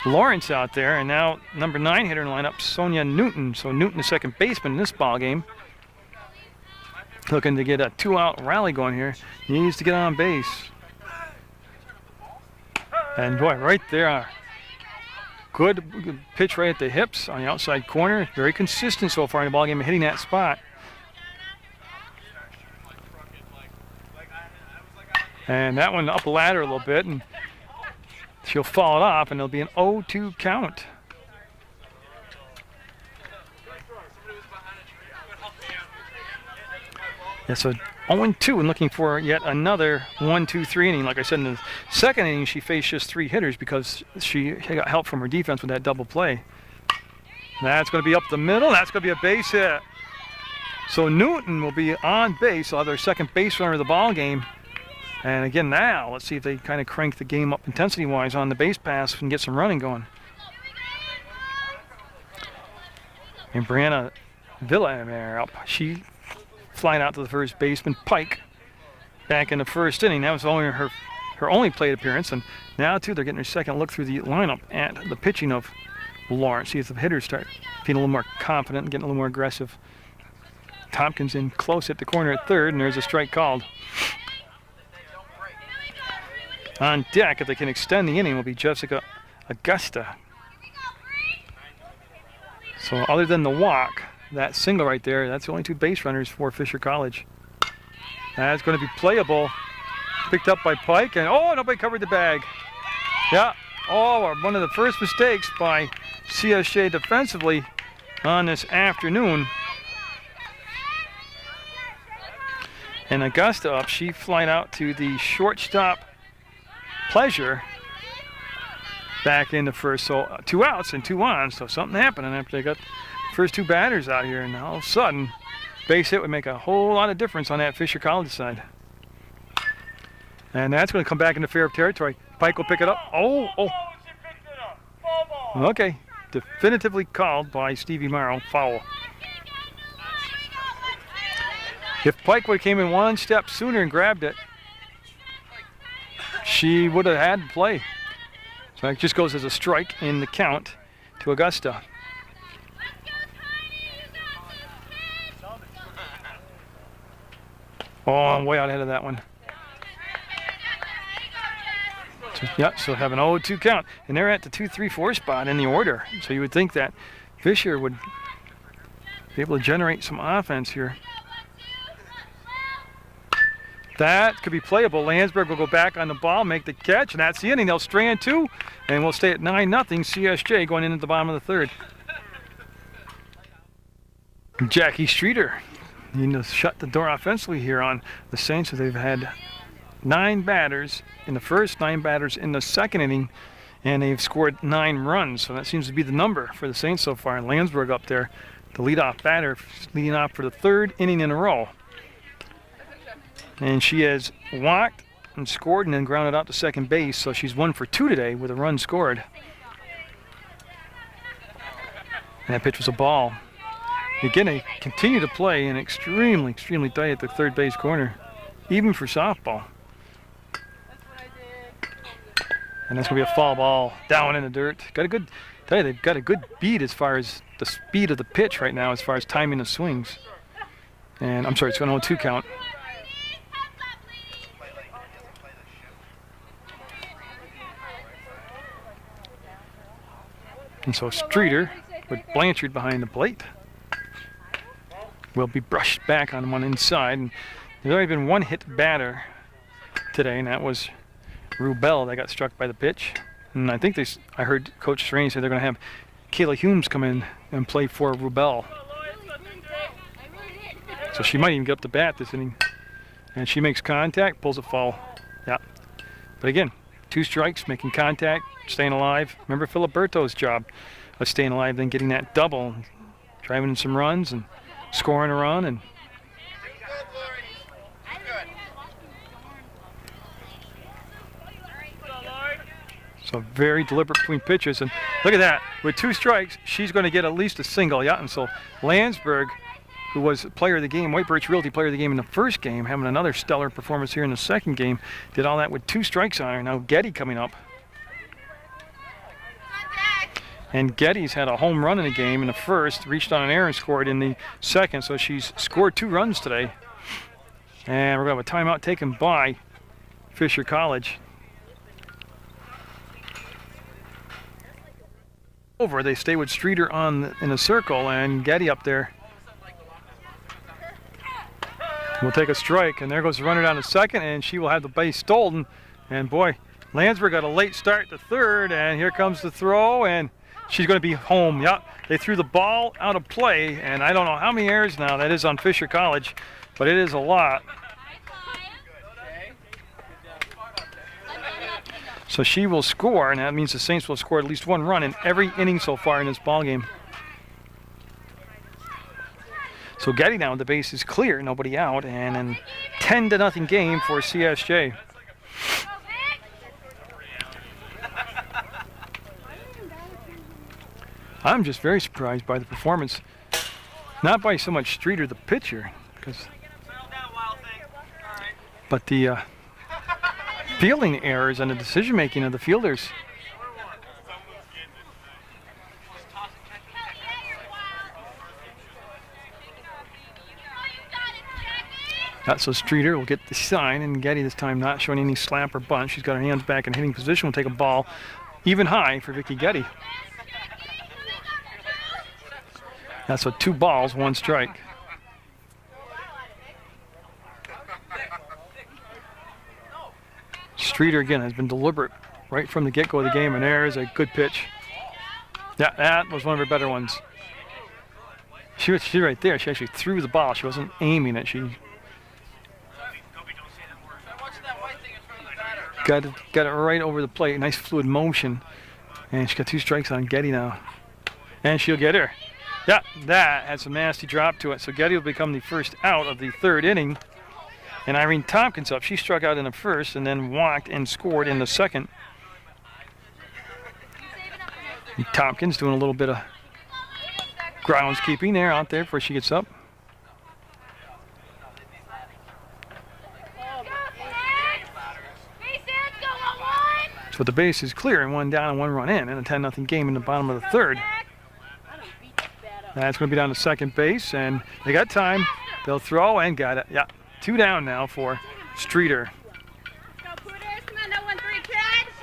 Lawrence out there. And now number 9 hitter in the lineup, Sonia Newton. So Newton, the second baseman in this ball game, looking to get a 2-out rally going here. He needs to get on base. And boy, right there, good pitch right at the hips on the outside corner. Very consistent so far in the ball game, hitting that spot. And that one up the ladder a little bit, and she'll foul it off, and it'll be an 0-2 count. Yeah, so 0-2 and looking for yet another 1-2-3 inning. Like I said, in the second inning, she faced just 3 hitters because she got help from her defense with that double play. That's going to be up the middle. That's going to be a base hit. So Newton will be on base. They'll have their second base runner of the ball game. And again, now let's see if they kind of crank the game up intensity-wise on the base pass and get some running going. And Brianna Villamere up. She flying out to the first baseman, Pike, back in the first inning. That was only her only plate appearance, and now too they're getting their second look through the lineup at the pitching of Lawrence. See if the hitters start feeling a little more confident and getting a little more aggressive. Tompkins in close at the corner at third, and there's a strike called. On deck, if they can extend the inning, will be Jessica Augusta. So other than the walk, that single right there, that's the only 2 base runners for Fisher College. That's going to be playable. Picked up by Pike, and oh, nobody covered the bag. Yeah, oh, one of the first mistakes by CSJ defensively on this afternoon. And Augusta up, she flied out to the shortstop, Pleasure, back in the first. So 2 outs and 2 on, so something happening after they got first 2 batters out here, and all of a sudden, base hit would make a whole lot of difference on that Fisher College side. And that's going to come back into fair territory. Pike will pick it up. Oh. Okay, definitively called by Stevie Morrow, foul. If Pike would have came in 1 step sooner and grabbed it, she would have had to play. So it just goes as a strike in the count to Augusta. Oh, I'm way out ahead of that one. So have an 0-2 count. And they're at the 2-3-4 spot in the order. So you would think that Fisher would be able to generate some offense here. That could be playable. Landsberg will go back on the ball, make the catch, and that's the inning. They'll strand 2, and we'll stay at 9-0 CSJ going into the bottom of the 3rd. Jackie Streeter needing to shut the door offensively here on the Saints. So they've had 9 batters in the first, 9 batters in the second inning, and they've scored 9 runs. So that seems to be the number for the Saints so far. And Landsberg up there, the leadoff batter, leading off for the 3rd inning in a row. And she has walked and scored and then grounded out to second base. So she's 1 for 2 today with a run scored. And that pitch was a ball. Again, they continue to play in extremely tight at the third base corner, even for softball. And that's going to be a foul ball down in the dirt. They've got a good beat as far as the speed of the pitch right now, as far as timing the swings. And I'm sorry, it's an 0-2 count. And so Streeter, with Blanchard behind the plate, will be brushed back on one inside. And there's only been 1 hit batter today, and that was Rubel that got struck by the pitch. And I think I heard Coach Strange say they're going to have Kayla Humes come in and play for Rubel. So she might even get up to bat this inning. And she makes contact, pulls a foul. Yeah. But again, 2 strikes, making contact, staying alive. Remember Filiberto's job of staying alive, then getting that double, driving in some runs and scoring a run. And so very deliberate between pitches. And look at that. With 2 strikes, she's going to get at least a single. Yeah, and so Landsberg, who was player of the game, White Birch Realty player of the game in the first game, having another stellar performance here in the second game, did all that with 2 strikes on her. Now Getty coming up. And Getty's had a home run in the game in the first, reached on an error and scored in the second, so she's scored 2 runs today. And we're going to have a timeout taken by Fisher College. Over, they stay with Streeter in the circle, and Getty up there. will take a strike, and there goes the runner down to second, and she will have the base stolen. And boy, Landsberg got a late start to third, and here comes the throw, and she's going to be home. Yep, they threw the ball out of play, and I don't know how many errors now that is on Fisher College, but it is a lot. So she will score, and that means the Saints will score at least one run in every inning so far in this ballgame. So Getty now, the base is clear, nobody out, and a 10-0 game for CSJ. I'm just very surprised by the performance, not by so much Streeter, the pitcher, but the fielding errors and the decision-making of the fielders. So Streeter will get the sign, and Getty this time not showing any slap or bunt. She's got her hands back in hitting position. Will take a ball even high for Vicky Getty. That's 2 balls, 1 strike. Streeter again has been deliberate right from the get-go of the game, and there is a good pitch. Yeah, that was one of her better ones. She right there. She actually threw the ball. She wasn't aiming it. She got it right over the plate. Nice fluid motion, and she got 2 strikes on Getty now, and she'll get her. Yeah, that had some nasty drop to it. So Getty will become the first out of the 3rd inning. And Irene Tompkins up. She struck out in the 1st and then walked and scored in the 2nd. And Tompkins doing a little bit of groundskeeping there out there before she gets up. So the base is clear and 1 down and 1 run in, and a 10-0 game in the bottom of the 3rd. That's going to be down to second base, and they got time. They'll throw and got it. Yeah, 2 down now for Streeter.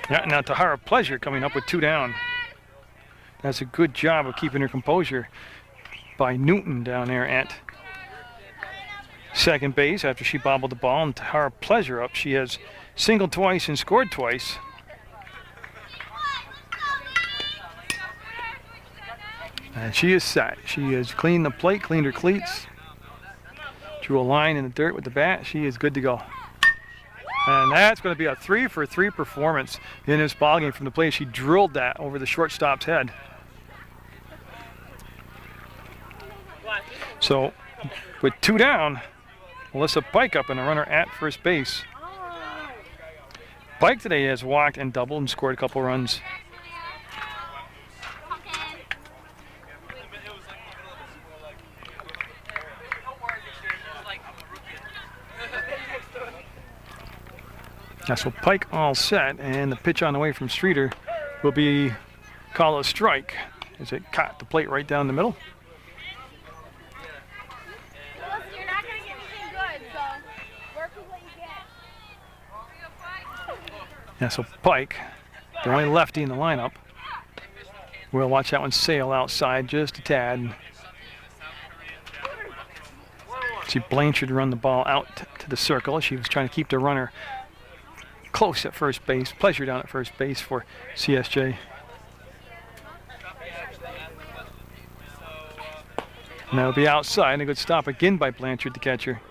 Yeah, now Tahara Pleasure coming up with 2 down. That's a good job of keeping her composure by Newton down there at second base after she bobbled the ball. And Tahara Pleasure up. She has singled twice and scored twice. And she is set. She has cleaned the plate, cleaned her cleats, drew a line in the dirt with the bat. She is good to go. And that's going to be a 3-for-3 performance in this ballgame from the plate. She drilled that over the shortstop's head. So with 2 down, Melissa Pike up and a runner at first base. Pike today has walked and doubled and scored a couple runs. So Pike all set, and the pitch on the way from Streeter will be called a strike as it caught the plate right down the middle. You're not going to get anything good, so work with what you get. So Pike, the only lefty in the lineup, we'll watch that one sail outside just a tad. See Blanchard run the ball out to the circle. She was trying to keep the runner close at first base. Pleasure down at first base for CSJ. And that'll be outside, and a good stop again by Blanchard, the catcher.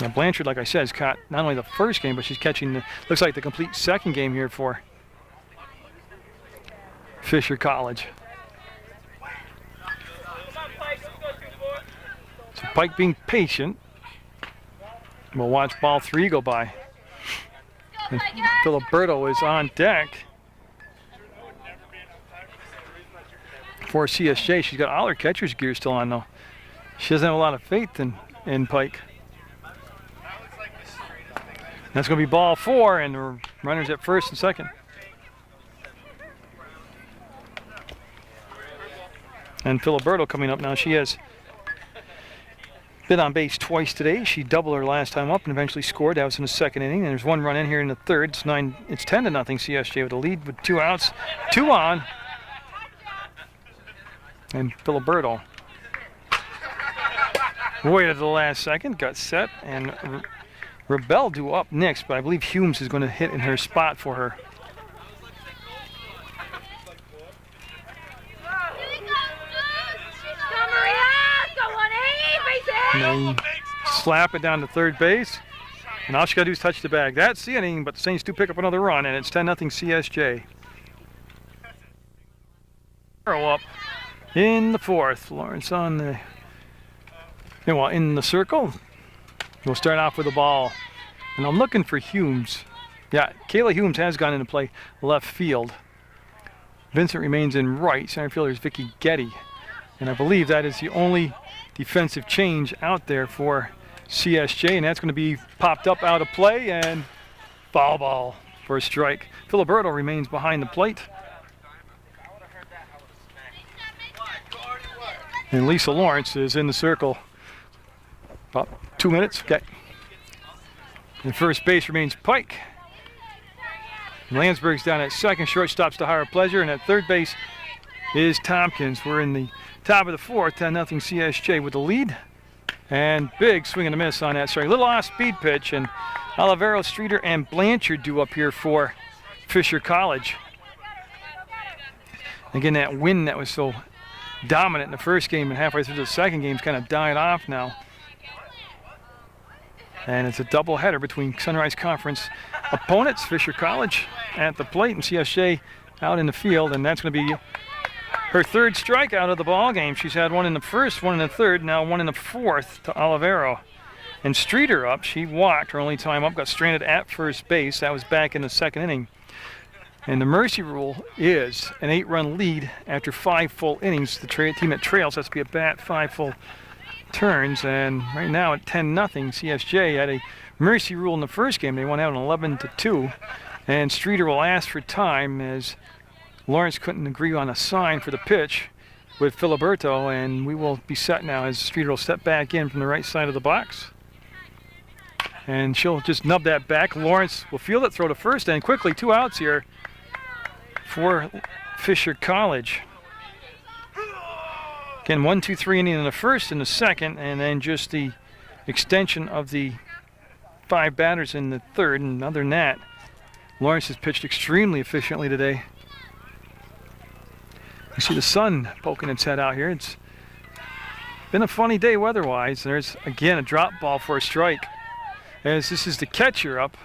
Now Blanchard, like I said, has caught not only the first game, but she's catching looks like the complete second game here for Fisher College. So Pike being patient. We'll watch ball 3 go by. And Filiberto is on deck for CSJ. She's got all her catcher's gear still on though. She doesn't have a lot of faith in Pike. That's going to be ball 4, and the runners at first and second. And Filiberto coming up now. She has been on base twice today. She doubled her last time up and eventually scored. That was in the 2nd inning. And there's 1 run in here in the 3rd. It's 10-0 CSJ with a lead with 2 outs, 2 on. And Filiberto waited the last second, got set, and Rebel due up next, but I believe Humes is going to hit in her spot for her. And they slap it down to third base, and all she got to do is touch the bag. That's the inning, but the Saints do pick up another run, and it's 10-0 CSJ. Up in the fourth. Lawrence on the, in the circle. We'll start off with the ball, and I'm looking for Humes. Yeah, Kayla Humes has gone into play left field. Vincent remains in right. Center fielder is Vicky Getty, and I believe that is the only defensive change out there for CSJ, and that's going to be popped up out of play and foul ball for a strike. Filiberto remains behind the plate. And Lisa Lawrence is in the circle. About 2 minutes. Okay. And first base remains Pike. Landsberg's down at second. Shortstop's to Higher Pleasure. And at third base is Tompkins. We're in the top of the fourth. 10-0 CSJ with the lead. And big swing and a miss on that strike. Little off-speed pitch. And Olivero, Streeter, and Blanchard do up here for Fisher College. Again, that wind that was so dominant in the first game and halfway through the second game's kind of died off now. And it's a doubleheader between Sunrise Conference opponents. Fisher College at the plate and CSJ out in the field, and that's going to be her third strikeout of the ball game. She's had one in the first, one in the third, now one in the fourth to Olivero. And Streeter up, she walked her only time up, got stranded at first base. That was back in the second inning. And the mercy rule is an 8-run lead after 5 full innings. The team that trails has to be at bat 5 full turns. And right now at 10-0, CSJ had a mercy rule in the first game. They won out on 11-2. And Streeter will ask for time as Lawrence couldn't agree on a sign for the pitch with Filiberto. And we will be set now as Streeter will step back in from the right side of the box. And she'll just nub that back. Lawrence will field it, throw to first, and quickly 2 outs here for Fisher College. Again, 1-2-3 inning in the first and the second, and then just the extension of the 5 batters in the third. And other than that, Lawrence has pitched extremely efficiently today. You see the sun poking its head out here. It's been a funny day weather-wise. There's, again, a drop ball for a strike. As this is the catcher up,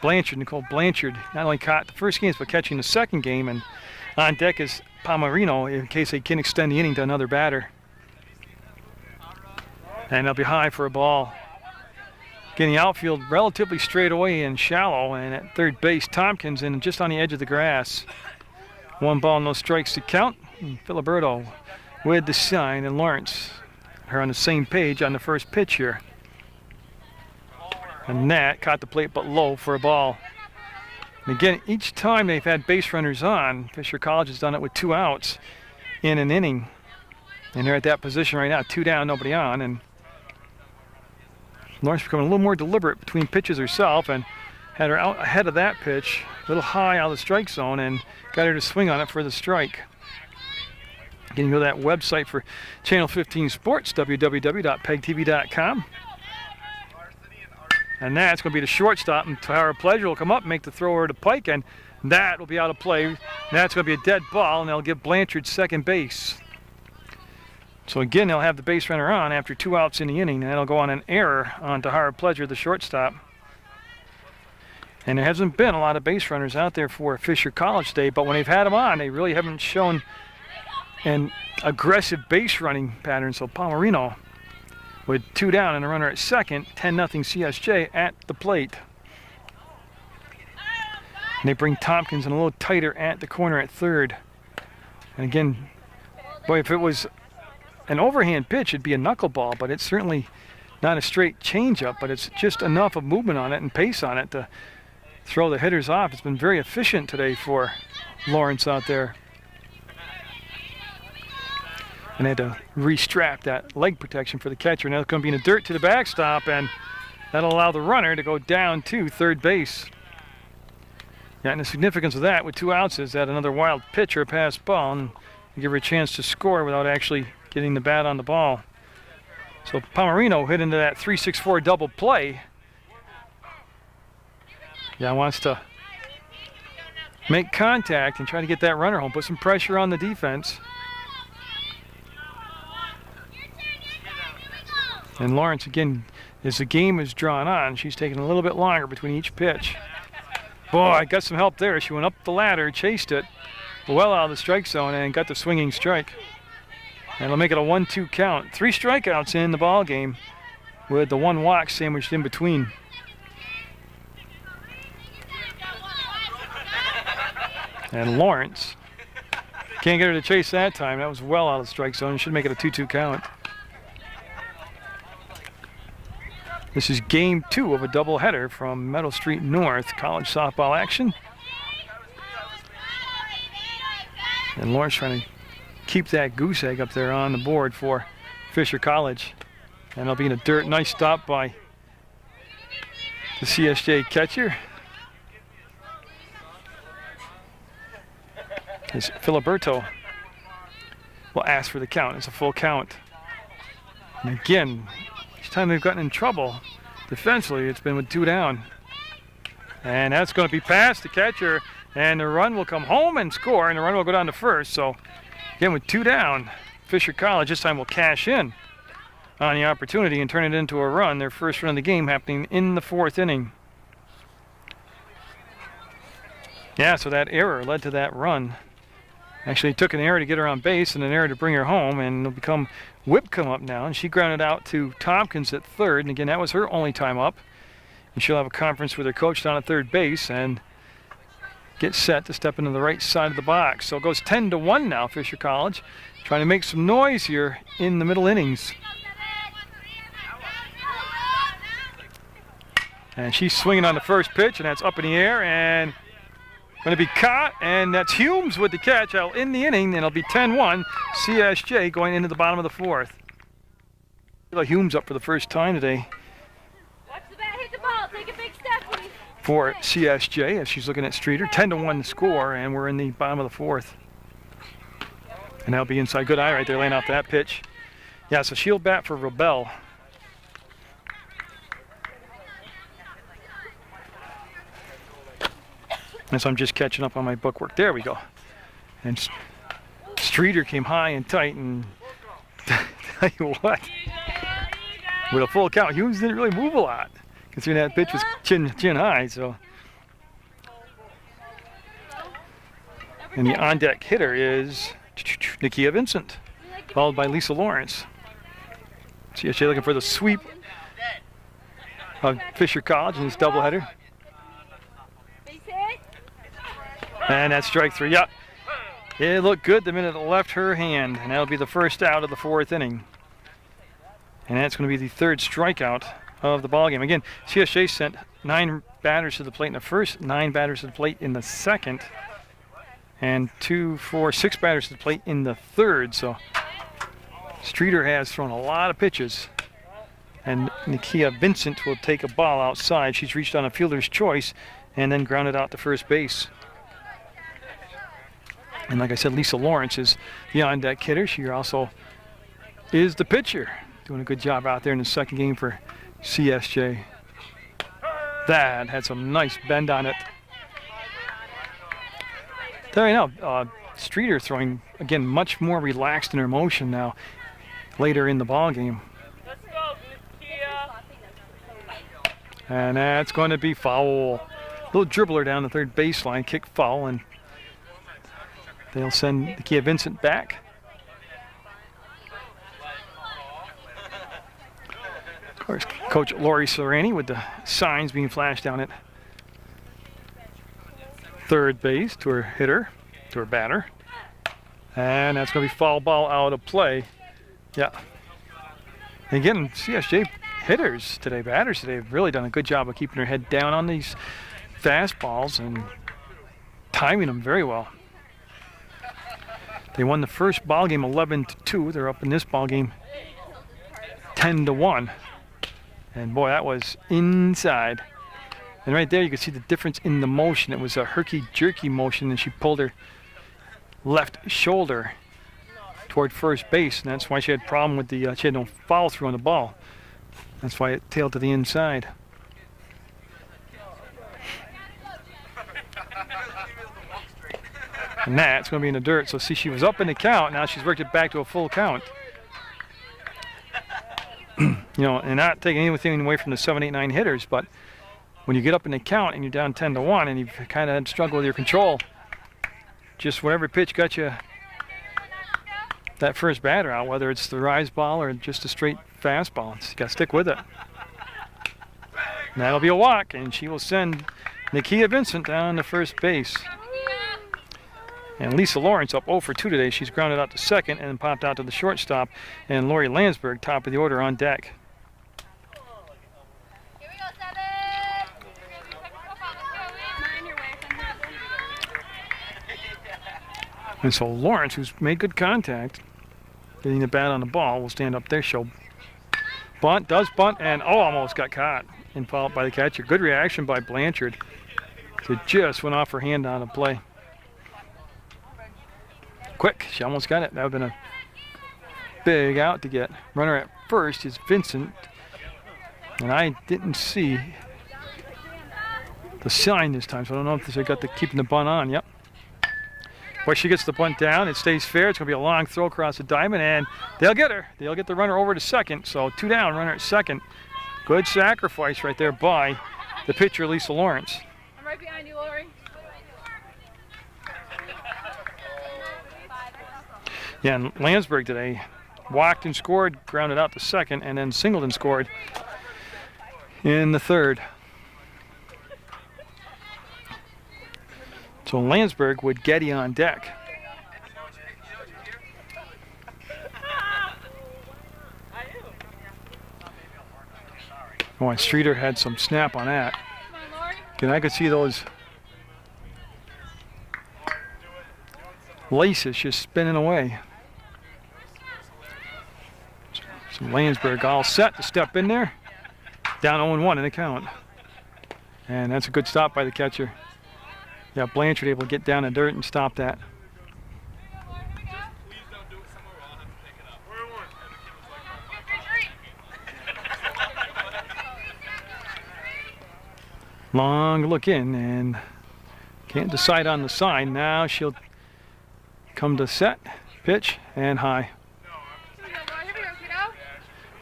Blanchard, Nicole Blanchard, not only caught the first games, but catching the second game. And on deck is Palmerino in case they can extend the inning to another batter. And they'll be high for a ball. Getting the outfield relatively straight away and shallow. And at third base, Tompkins in just on the edge of the grass. 1 ball, no strikes to count. And Filiberto with the sign, and Lawrence are on the same page on the first pitch here. And Nat caught the plate but low for a ball. And again, each time they've had base runners on, Fisher College has done it with 2 outs in an inning. And they're at that position right now, 2 down, nobody on. And Lawrence becoming a little more deliberate between pitches herself and had her out ahead of that pitch, a little high out of the strike zone, and got her to swing on it for the strike. Again, go to that website for Channel 15 Sports, www.pegtv.com. And that's going to be the shortstop, and Tara Pleasure will come up and make the throw over to Pike, and that will be out of play. That's going to be a dead ball, and they'll give Blanchard second base. So again, they'll have the base runner on after 2 outs in the inning, and that'll go on an error on Tahara Pleasure, the shortstop. And there hasn't been a lot of base runners out there for Fisher College today, but when they've had them on, they really haven't shown an aggressive base running pattern. So Palmerino with 2 down and a runner at second, 10-0 CSJ at the plate. And they bring Tompkins in a little tighter at the corner at third. And again, boy, if it was an overhand pitch, it'd be a knuckleball, but it's certainly not a straight changeup, but it's just enough of movement on it and pace on it to throw the hitters off. It's been very efficient today for Lawrence out there. And they had to restrap that leg protection for the catcher. Now it's going to be in the dirt to the backstop, and that'll allow the runner to go down to third base. Yeah, and the significance of that with 2 outs is that another wild pitch or a pass ball, and give her a chance to score without actually getting the bat on the ball. So Pomerino hit into that 3-6-4 double play. Yeah, wants to make contact and try to get that runner home, put some pressure on the defense. And Lawrence, again, as the game is drawn on, she's taking a little bit longer between each pitch. Boy, got some help there. She went up the ladder, chased it well out of the strike zone, and got the swinging strike. And it'll make it a 1-2 count. 3 strikeouts in the ball game with the 1 walk sandwiched in between. And Lawrence can't get her to chase that time. That was well out of the strike zone. Should make it a 2-2 count. This is game 2 of a doubleheader from Meadow Street North college softball action. And Lawrence trying to keep that goose egg up there on the board for Fisher College. And it'll be in the dirt. Nice stop by the CSJ catcher. As Filiberto will ask for the count. It's a full count. And again, each time they've gotten in trouble defensively, it's been with 2 down. And that's going to be past the catcher, and the run will come home and score, and the run will go down to first. So again, with 2 down, Fisher College this time will cash in on the opportunity and turn it into a run. Their first run of the game happening in the 4th inning. Yeah, so that error led to that run. Actually, it took an error to get her on base and an error to bring her home, and it'll become Whipcomb up now, and she grounded out to Tompkins at third, and again, that was her only time up. And she'll have a conference with her coach down at third base and get set to step into the right side of the box. So it goes 10-1 now, Fisher College, trying to make some noise here in the middle innings. And she's swinging on the first pitch, and that's up in the air, and going to be caught, and that's Humes with the catch out in the inning, and it'll be 10-1, CSJ going into the bottom of the 4th. Humes up for the first time today. Watch the bat hit the ball. Take a big step, please. For CSJ as she's looking at Streeter. 10-1 the score, and we're in the bottom of the 4th. And that'll be inside. Good eye right there laying off that pitch. Yeah, so she'll bat for Rebel. As I'm just catching up on my bookwork. There we go. And Streeter came high and tight, and tell you what, with a full count, Hughes didn't really move a lot, considering that pitch was chin high. So, and the on-deck hitter is Nakia Vincent, followed by Lisa Lawrence. CSJ looking for the sweep of Fisher College in this doubleheader. And that's strike 3. Yep. It looked good the minute it left her hand, and that'll be the first out of the 4th inning. And that's going to be the 3rd strikeout of the ballgame. Again, CSJ sent 9 batters to the plate in the first, 9 batters to the plate in the second, and 6 batters to the plate in the third. So Streeter has thrown a lot of pitches, and Nakia Vincent will take a ball outside. She's reached on a fielder's choice and then grounded out to first base. And like I said, Lisa Lawrence is the on-deck hitter. She also is the pitcher, doing a good job out there in the second game for CSJ. That had some nice bend on it. There you know, Streeter throwing, again, much more relaxed in her motion now, later in the ball game. Let's go, Nakia. And that's going to be foul. Little dribbler down the third baseline, kick foul, and they'll send Nakia Vincent back. Of course, Coach Lori Serrani with the signs being flashed down at third base to her hitter, to her batter. And that's going to be foul ball out of play. Yeah. And again, CSJ hitters today, batters today, have really done a good job of keeping their head down on these fastballs and timing them very well. They won the first ball game 11-2. They're up in this ball game 10-1. And boy, that was inside. And right there you can see the difference in the motion. It was a herky-jerky motion, and she pulled her left shoulder toward first base, and that's why she had a problem with the, she had no follow through on the ball. That's why it tailed to the inside. And that's going to be in the dirt. So see, she was up in the count. Now she's worked it back to a full count. You know, and not taking anything away from the 7, 8, 9 hitters, but when you get up in the count and you're down 10-1 and you've kind of struggled with your control, just whatever pitch got you that first batter out, whether it's the rise ball or just a straight fastball, you got to stick with it. And that'll be a walk, and she will send Nakia Vincent down to first base. And Lisa Lawrence up 0 for 2 today. She's grounded out to second and then popped out to the shortstop. And Lori Landsberg, top of the order, on deck. Here we go, 7. And so Lawrence, who's made good contact, getting the bat on the ball, will stand up there. She'll bunt, does bunt, and almost got caught and fouled by the catcher. Good reaction by Blanchard. It just went off her hand on a play. Quick, she almost got it. That would have been a big out to get. Runner at first is Vincent. And I didn't see the sign this time, so I don't know if they got the keeping the bunt on. Yep. But she gets the bunt down. It stays fair. It's going to be a long throw across the diamond, and they'll get her. They'll get the runner over to second. So 2 down, runner at second. Good sacrifice right there by the pitcher, Lisa Lawrence. I'm right behind you, Lori. Yeah, and Landsberg today walked and scored, grounded out to second, and then singled and scored in the third. So Landsberg with Getty on deck. Oh, and Streeter had some snap on that. Come on, Lori. And I could see those laces just spinning away. So Landsberg all set to step in there. Down 0-1 in the count. And that's a good stop by the catcher. Yeah, Blanchard able to get down in the dirt and stop that. Long look in and can't decide on the sign. Now she'll come to set, pitch, and high.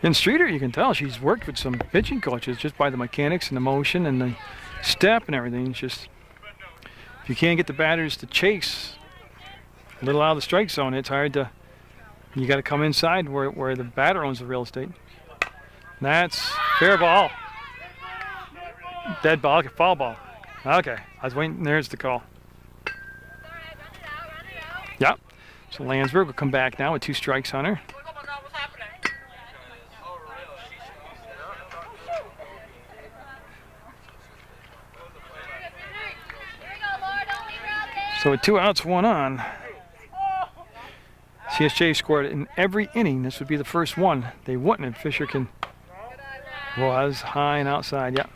In Streeter, you can tell she's worked with some pitching coaches just by the mechanics and the motion and the step and everything. It's just, if you can't get the batters to chase a little out of the strike zone, it's hard to, you got to come inside where the batter owns the real estate. That's fair ball. Dead ball, foul ball. Okay, I was waiting, there's the call. Yep, so Landsberg will come back now with 2 strikes on her. So with 2 outs, 1 on. CSJ scored in every inning. This would be the first one. They wouldn't if Fisher was high and outside. Yep.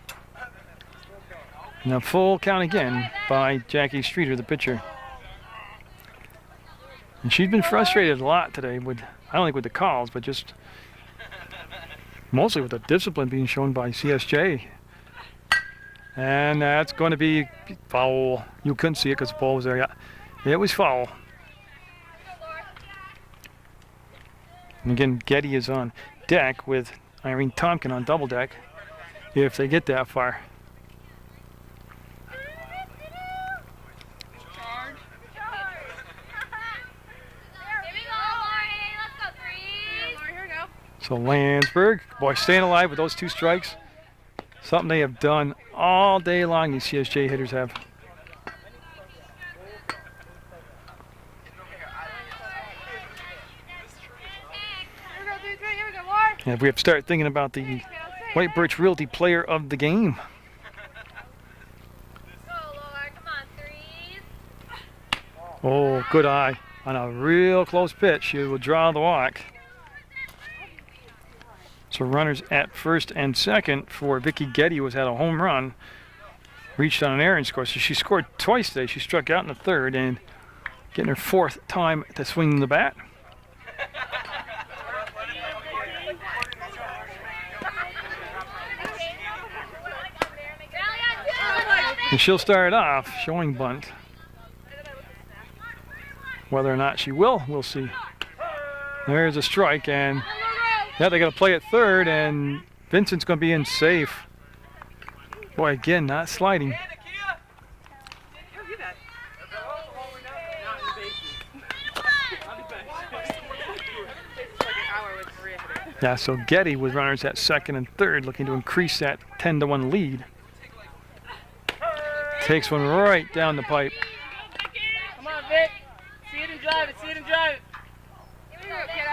Now full count again by Jackie Streeter, the pitcher. And she's been frustrated a lot today with, I don't think with the calls, but just mostly with the discipline being shown by CSJ. And that's going to be foul. You couldn't see it because the ball was there. Yeah, it was foul. And again, Getty is on deck with Irene Tompkin on double deck if they get that far. So Landsberg, boy, staying alive with those 2 strikes. Something they have done all day long, these CSJ hitters have. And we have to start thinking about the White Birch Realty Player of the Game. Oh, good eye on a real close pitch. She will draw the walk. So runners at first and second for Vicky Getty, who has had a home run. Reached on an errand score. So she scored twice today. She struck out in the third and getting her 4th time to swing the bat. And she'll start off showing bunt. Whether or not she will, we'll see. There's a strike, and yeah, they got to play at third, and Vincent's going to be in safe. Boy, again, not sliding. Yeah, so Getty with runners at second and third, looking to increase that 10-1 lead. Takes one right down the pipe. Come on, Vic. See it and drive it. See it and drive it. Here we go, kiddo.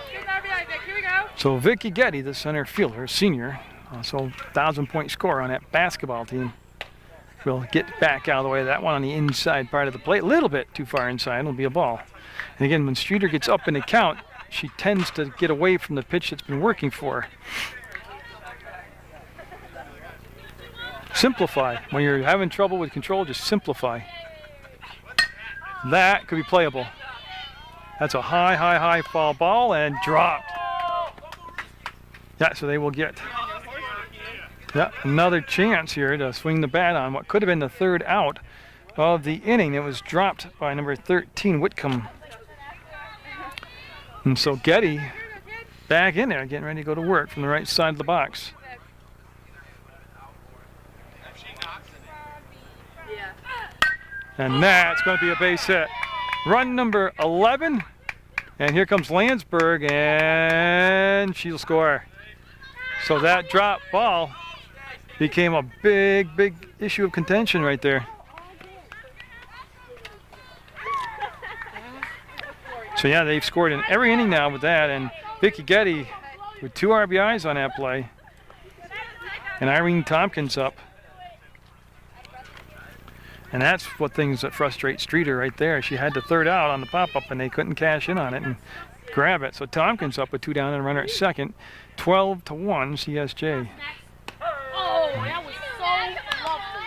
Here's RBI, Vic. Here we go. So Vicky Getty, the center fielder, senior, also 1,000-point scorer on that basketball team, will get back out of the way of that one on the inside part of the plate. A little bit too far inside. It'll be a ball. And again, when Streeter gets up in the count, she tends to get away from the pitch that's been working for her. Simplify. When you're having trouble with control, just simplify. That could be playable. That's a high foul ball and dropped. Yeah, so they will get another chance here to swing the bat on what could have been the third out of the inning. It was dropped by number 13, Whitcomb. And so Getty back in there, getting ready to go to work from the right side of the box. And that's going to be a base hit. Run number 11. And here comes Landsberg, and she'll score. So that drop ball became a big issue of contention right there. So yeah, they've scored in every inning now with that, and Vicky Getty with 2 RBIs on that play. And Irene Tompkins up. And that's what things that frustrate Streeter right there. She had the third out on the pop-up, and they couldn't cash in on it and grab it. So Tompkins up with 2 down and a runner at second. 12-1 CSJ. Oh, that was so lovely.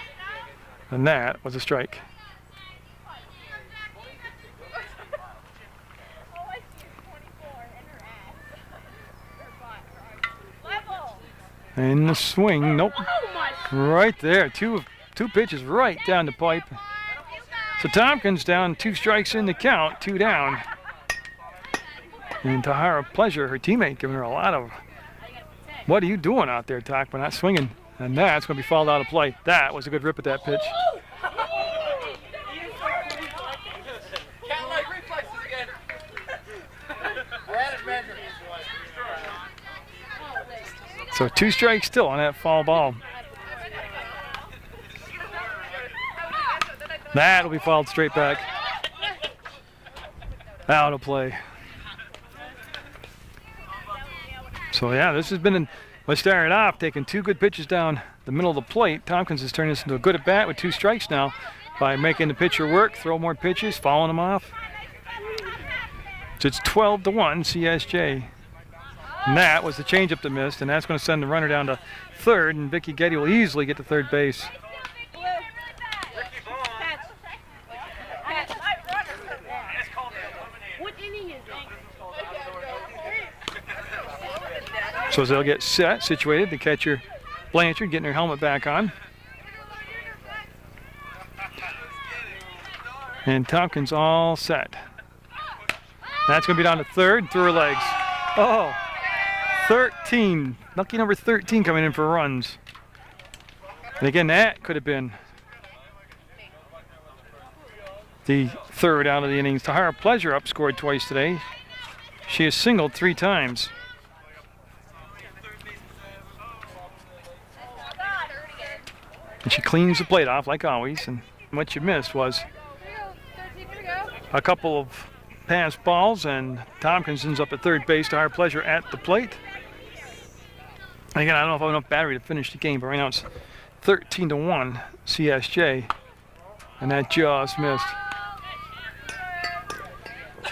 And that was a strike. In the swing, nope. Right there, two pitches right down the pipe. So Tompkins down, 2 strikes in the count, 2 down. And Tahara Pleasure, her teammate, giving her a lot of, what are you doing out there, Tok? We're not swinging. And that's going to be fouled out of play. That was a good rip at that pitch. So 2 strikes still on that foul ball. That'll be fouled straight back. Out of play. So yeah, this has been, let's start it off, taking 2 good pitches down the middle of the plate. Tompkins has turned this into a good at bat with 2 strikes now by making the pitcher work, throw more pitches, fouling them off. So it's 12-1 CSJ. And that was the changeup that missed, and that's going to send the runner down to third, and Vicky Getty will easily get to third base. So as they'll get situated, the catcher Blanchard getting her helmet back on. And Tompkins all set. That's going to be down to third, through her legs. Oh, 13, lucky number 13 coming in for runs. And again, that could have been the third out of the innings. Tahara Pleasure up, scored twice today. She has singled 3 times. And she cleans the plate off like always. And what you missed was a couple of pass balls, and Tompkins ends up at third base. Tahara Pleasure at the plate. And again, I don't know if I have enough battery to finish the game, but right now it's 13-1 CSJ. And that just missed.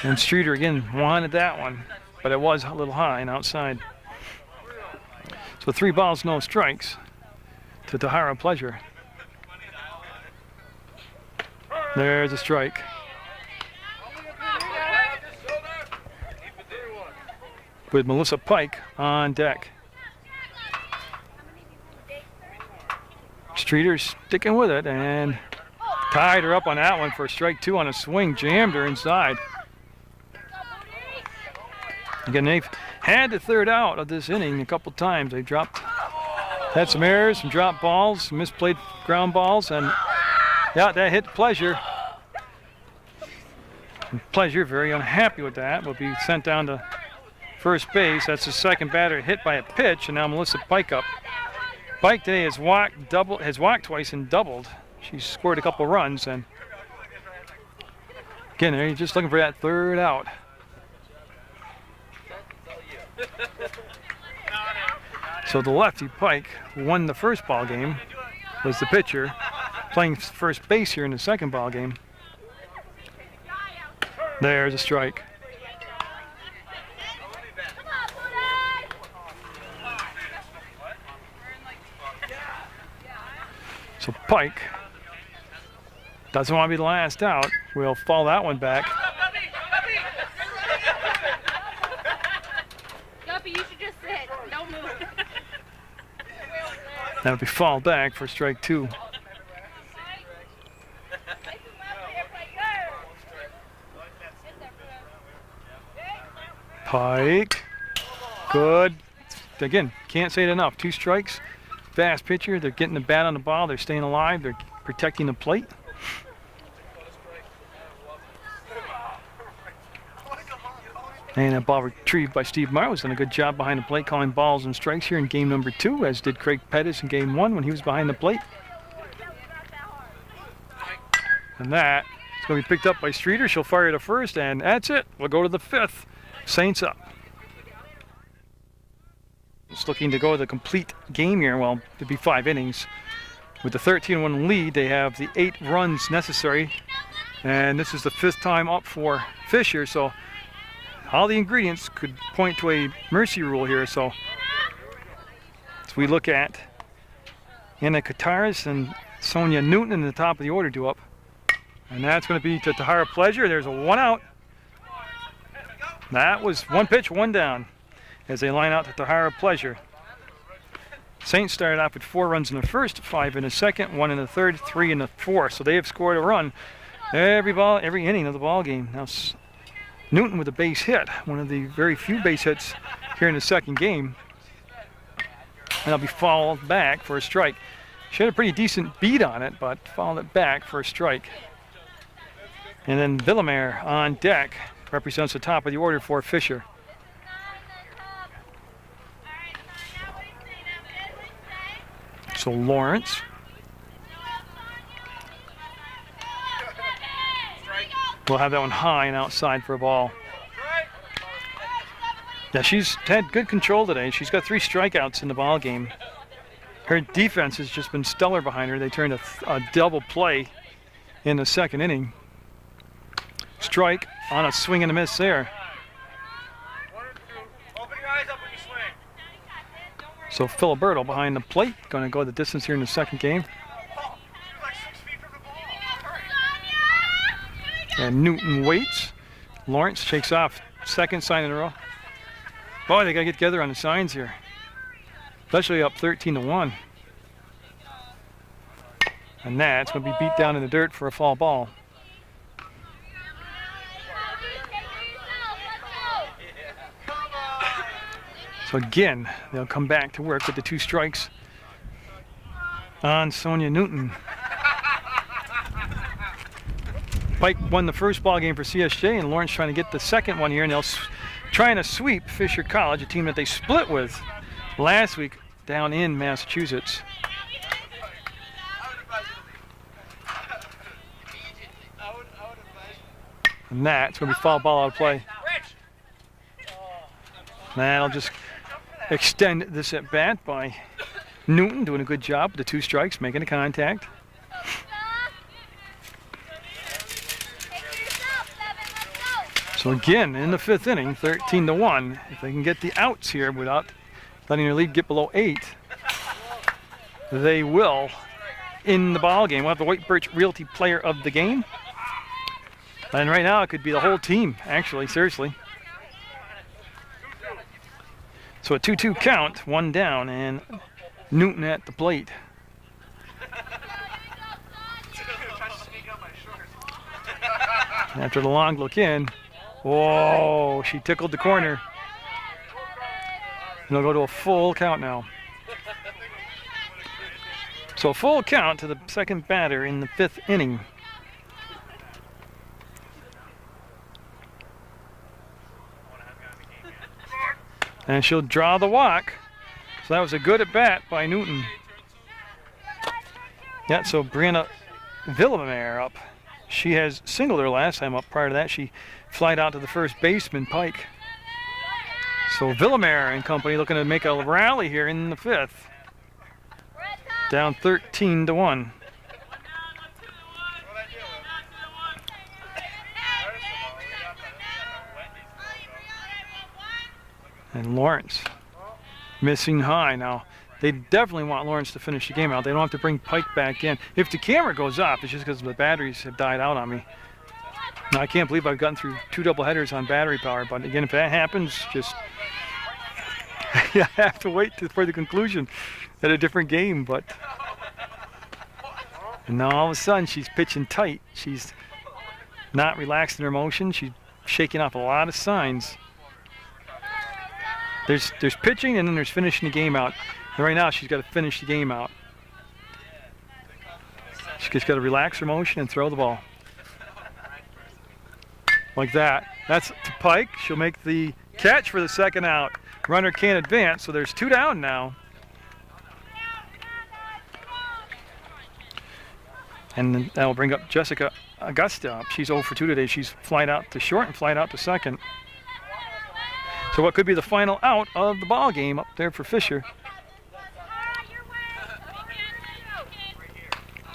And Streeter again wanted that one, but it was a little high and outside. So 3 balls, no strikes to Tahara Pleasure. There's a strike. With Melissa Pike on deck. Streeter's sticking with it and tied her up on that one for strike 2 on a swing. Jammed her inside. Again, they've had the third out of this inning a couple times. They had some errors, some dropped balls, some misplayed ground balls, and yeah, that hit Pleasure. And Pleasure, very unhappy with that, will be sent down to first base. That's the second batter hit by a pitch, and now Melissa Pike up. Pike today has walked twice and doubled. She's scored a couple runs, and again, they're just looking for that third out. So the lefty Pike, who won the first ball game, was the pitcher, playing first base here in the second ball game. There's a strike. So Pike doesn't want to be the last out. We'll fall that one back. Guppy, you should just sit. Don't move. That'll be fall back for strike 2. Pike. Good. Again, can't say it enough. 2 strikes. Fast pitcher. They're getting the bat on the ball. They're staying alive. They're protecting the plate. And a ball retrieved by Steve Morrow has done a good job behind the plate calling balls and strikes here in game number 2, as did Craig Pettis in game 1 when he was behind the plate. And that is going to be picked up by Streeter. She'll fire to first, and that's it. We'll go to the 5th. Saints up. It's looking to go the complete game here. Well, it'd be 5 innings. With the 13-1 lead, they have the 8 runs necessary. And this is the 5th time up for Fisher, so all the ingredients could point to a mercy rule here. So as we look at Anna Kataris and Sonia Newton in the top of the order due up. And that's going to be to Tahara Pleasure. There's a 1 out. That was 1 pitch, 1 down as they line out to Tahara Pleasure. Saints started off with 4 runs in the first, 5 in the second, 1 in the third, 3 in the fourth. So they have scored a run every inning of the ball game. Now Newton with a base hit, one of the very few base hits here in the second game. And that'll be fouled back for a strike. She had a pretty decent beat on it, but fouled it back for a strike. And then Villamere on deck represents the top of the order for Fisher. So Lawrence will have that one high and outside for a ball. Yeah, she's had good control today. She's got 3 strikeouts in the ball game. Her defense has just been stellar behind her. They turned a double play in the second inning. Strike on a swing and a miss there. So Filiberto behind the plate, going to go the distance here in the second game. And Newton waits. Lawrence shakes off, second sign in a row. Boy, they got to get together on the signs here, especially up 13-1. And that's going to be beat down in the dirt for a foul ball. So again, they'll come back to work with the 2 strikes on Sonia Newton. Pike won the first ball game for CSJ, and Lawrence trying to get the second one here, and they'll trying to sweep Fisher College, a team that they split with last week down in Massachusetts. And that's going to be foul ball out of play. That'll just extend this at bat by Newton, doing a good job with the 2 strikes, making a contact. So again, in the 5th inning, 13-1. If they can get the outs here without letting their lead get below 8, they will in the ball game. We'll have the White Birch Realty Player of the Game. And right now, it could be the whole team, actually, seriously. So a 2-2 count, 1 down, and Newton at the plate. After the long look in, whoa, she tickled the corner. And they'll go to a full count now. So a full count to the second batter in the 5th inning. And she'll draw the walk. So that was a good at bat by Newton. Yeah, so Brianna Villamere up. She has singled her last time up. Prior to that, she flied out to the first baseman, Pike. So Villamere and company looking to make a rally here in the 5th. Down 13-1. And Lawrence missing high. Now, they definitely want Lawrence to finish the game out. They don't have to bring Pike back in. If the camera goes up, it's just because the batteries have died out on me. Now, I can't believe I've gotten through 2 doubleheaders on battery power, but again, if that happens, just you have to wait for the conclusion at a different game. But and now all of a sudden she's pitching tight. She's not relaxed in her motion. She's shaking off a lot of signs. There's pitching and then there's finishing the game out. And right now she's got to finish the game out. She's just got to relax her motion and throw the ball. Like that. That's to Pike. She'll make the catch for the second out. Runner can't advance, so there's 2 down now. And then that'll bring up Jessica Augusta up. She's 0 for 2 today. She's flied out to short and flied out to second. So what could be the final out of the ball game up there for Fisher.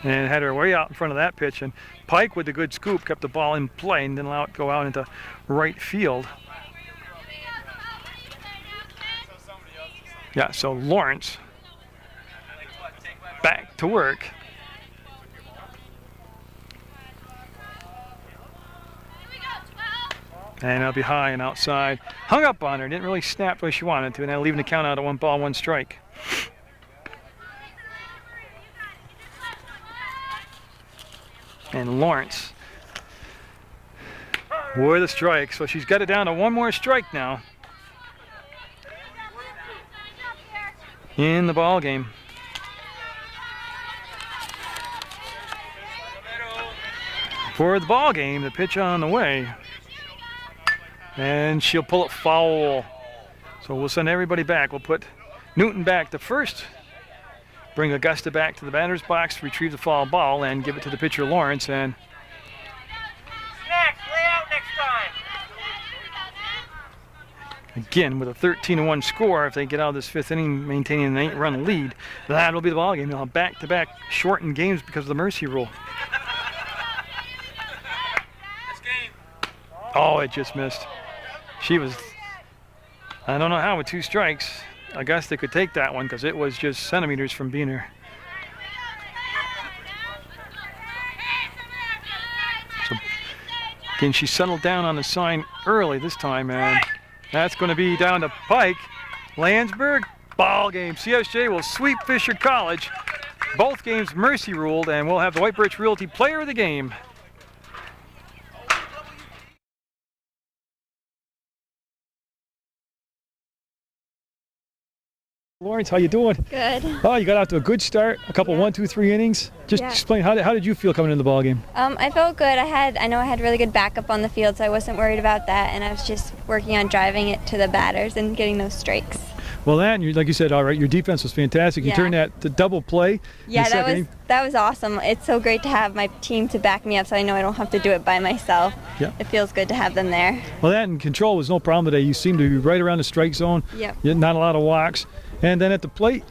And had her way out in front of that pitch. And Pike with a good scoop kept the ball in play and didn't allow it to go out into right field. Yeah, so Lawrence back to work. And it'll be high and outside. Hung up on her, didn't really snap the way she wanted to, and now leaving the count out at 1 ball, 1 strike. And Lawrence with a strike, so she's got it down to 1 more strike now in the ball game. For the ball game, the pitch on the way. And she'll pull it foul. So we'll send everybody back. We'll put Newton back to first, bring Augusta back to the batter's box, retrieve the foul ball, and give it to the pitcher Lawrence. And Next, lay out next time. again, with a 13-1 score, if they get out of this 5th inning maintaining an 8-run lead, that'll be the ball game. They'll have back-to-back shortened games because of the mercy rule. Oh, it just missed. She was, I don't know how, with 2 strikes, Augusta could take that one because it was just centimeters from being her. So, again, she settled down on the sign early this time, and that's going to be down to Pike. Landsberg, ball game. CSJ will sweep Fisher College. Both games mercy ruled, and we'll have the White Birch Realty player of the game. Lawrence, how you doing? Good. Oh, you got off to a good start. A couple 1, 2, 3 innings. Just explain how did you feel coming into the ball game? I felt good. I know I had really good backup on the field, so I wasn't worried about that. And I was just working on driving it to the batters and getting those strikes. Well, that, and like you said, all right, your defense was fantastic. You turned that to double play. Yeah, that was awesome. It's so great to have my team to back me up, so I know I don't have to do it by myself. Yeah. It feels good to have them there. Well, that and control was no problem today. You seemed to be right around the strike zone. Yep. Not a lot of walks. And then at the plate,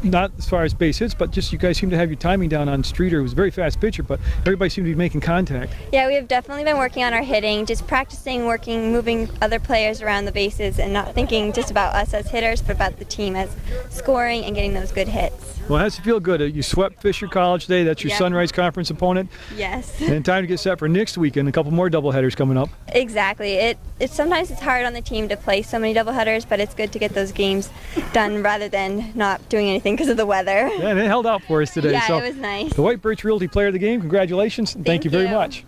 not as far as base hits, but just you guys seem to have your timing down on Streeter, who's a very fast pitcher, but everybody seemed to be making contact. Yeah, we have definitely been working on our hitting, just practicing, moving other players around the bases and not thinking just about us as hitters, but about the team as scoring and getting those good hits. Well, it has to feel good. You swept Fisher College today. That's your Sunrise Conference opponent. Yes. And time to get set for next weekend. A couple more doubleheaders coming up. Exactly. Sometimes it's hard on the team to play so many doubleheaders, but it's good to get those games done rather than not doing anything because of the weather. Yeah, and it held out for us today. Yeah, so it was nice. The White Birch Realty player of the game, congratulations, and thank you very much.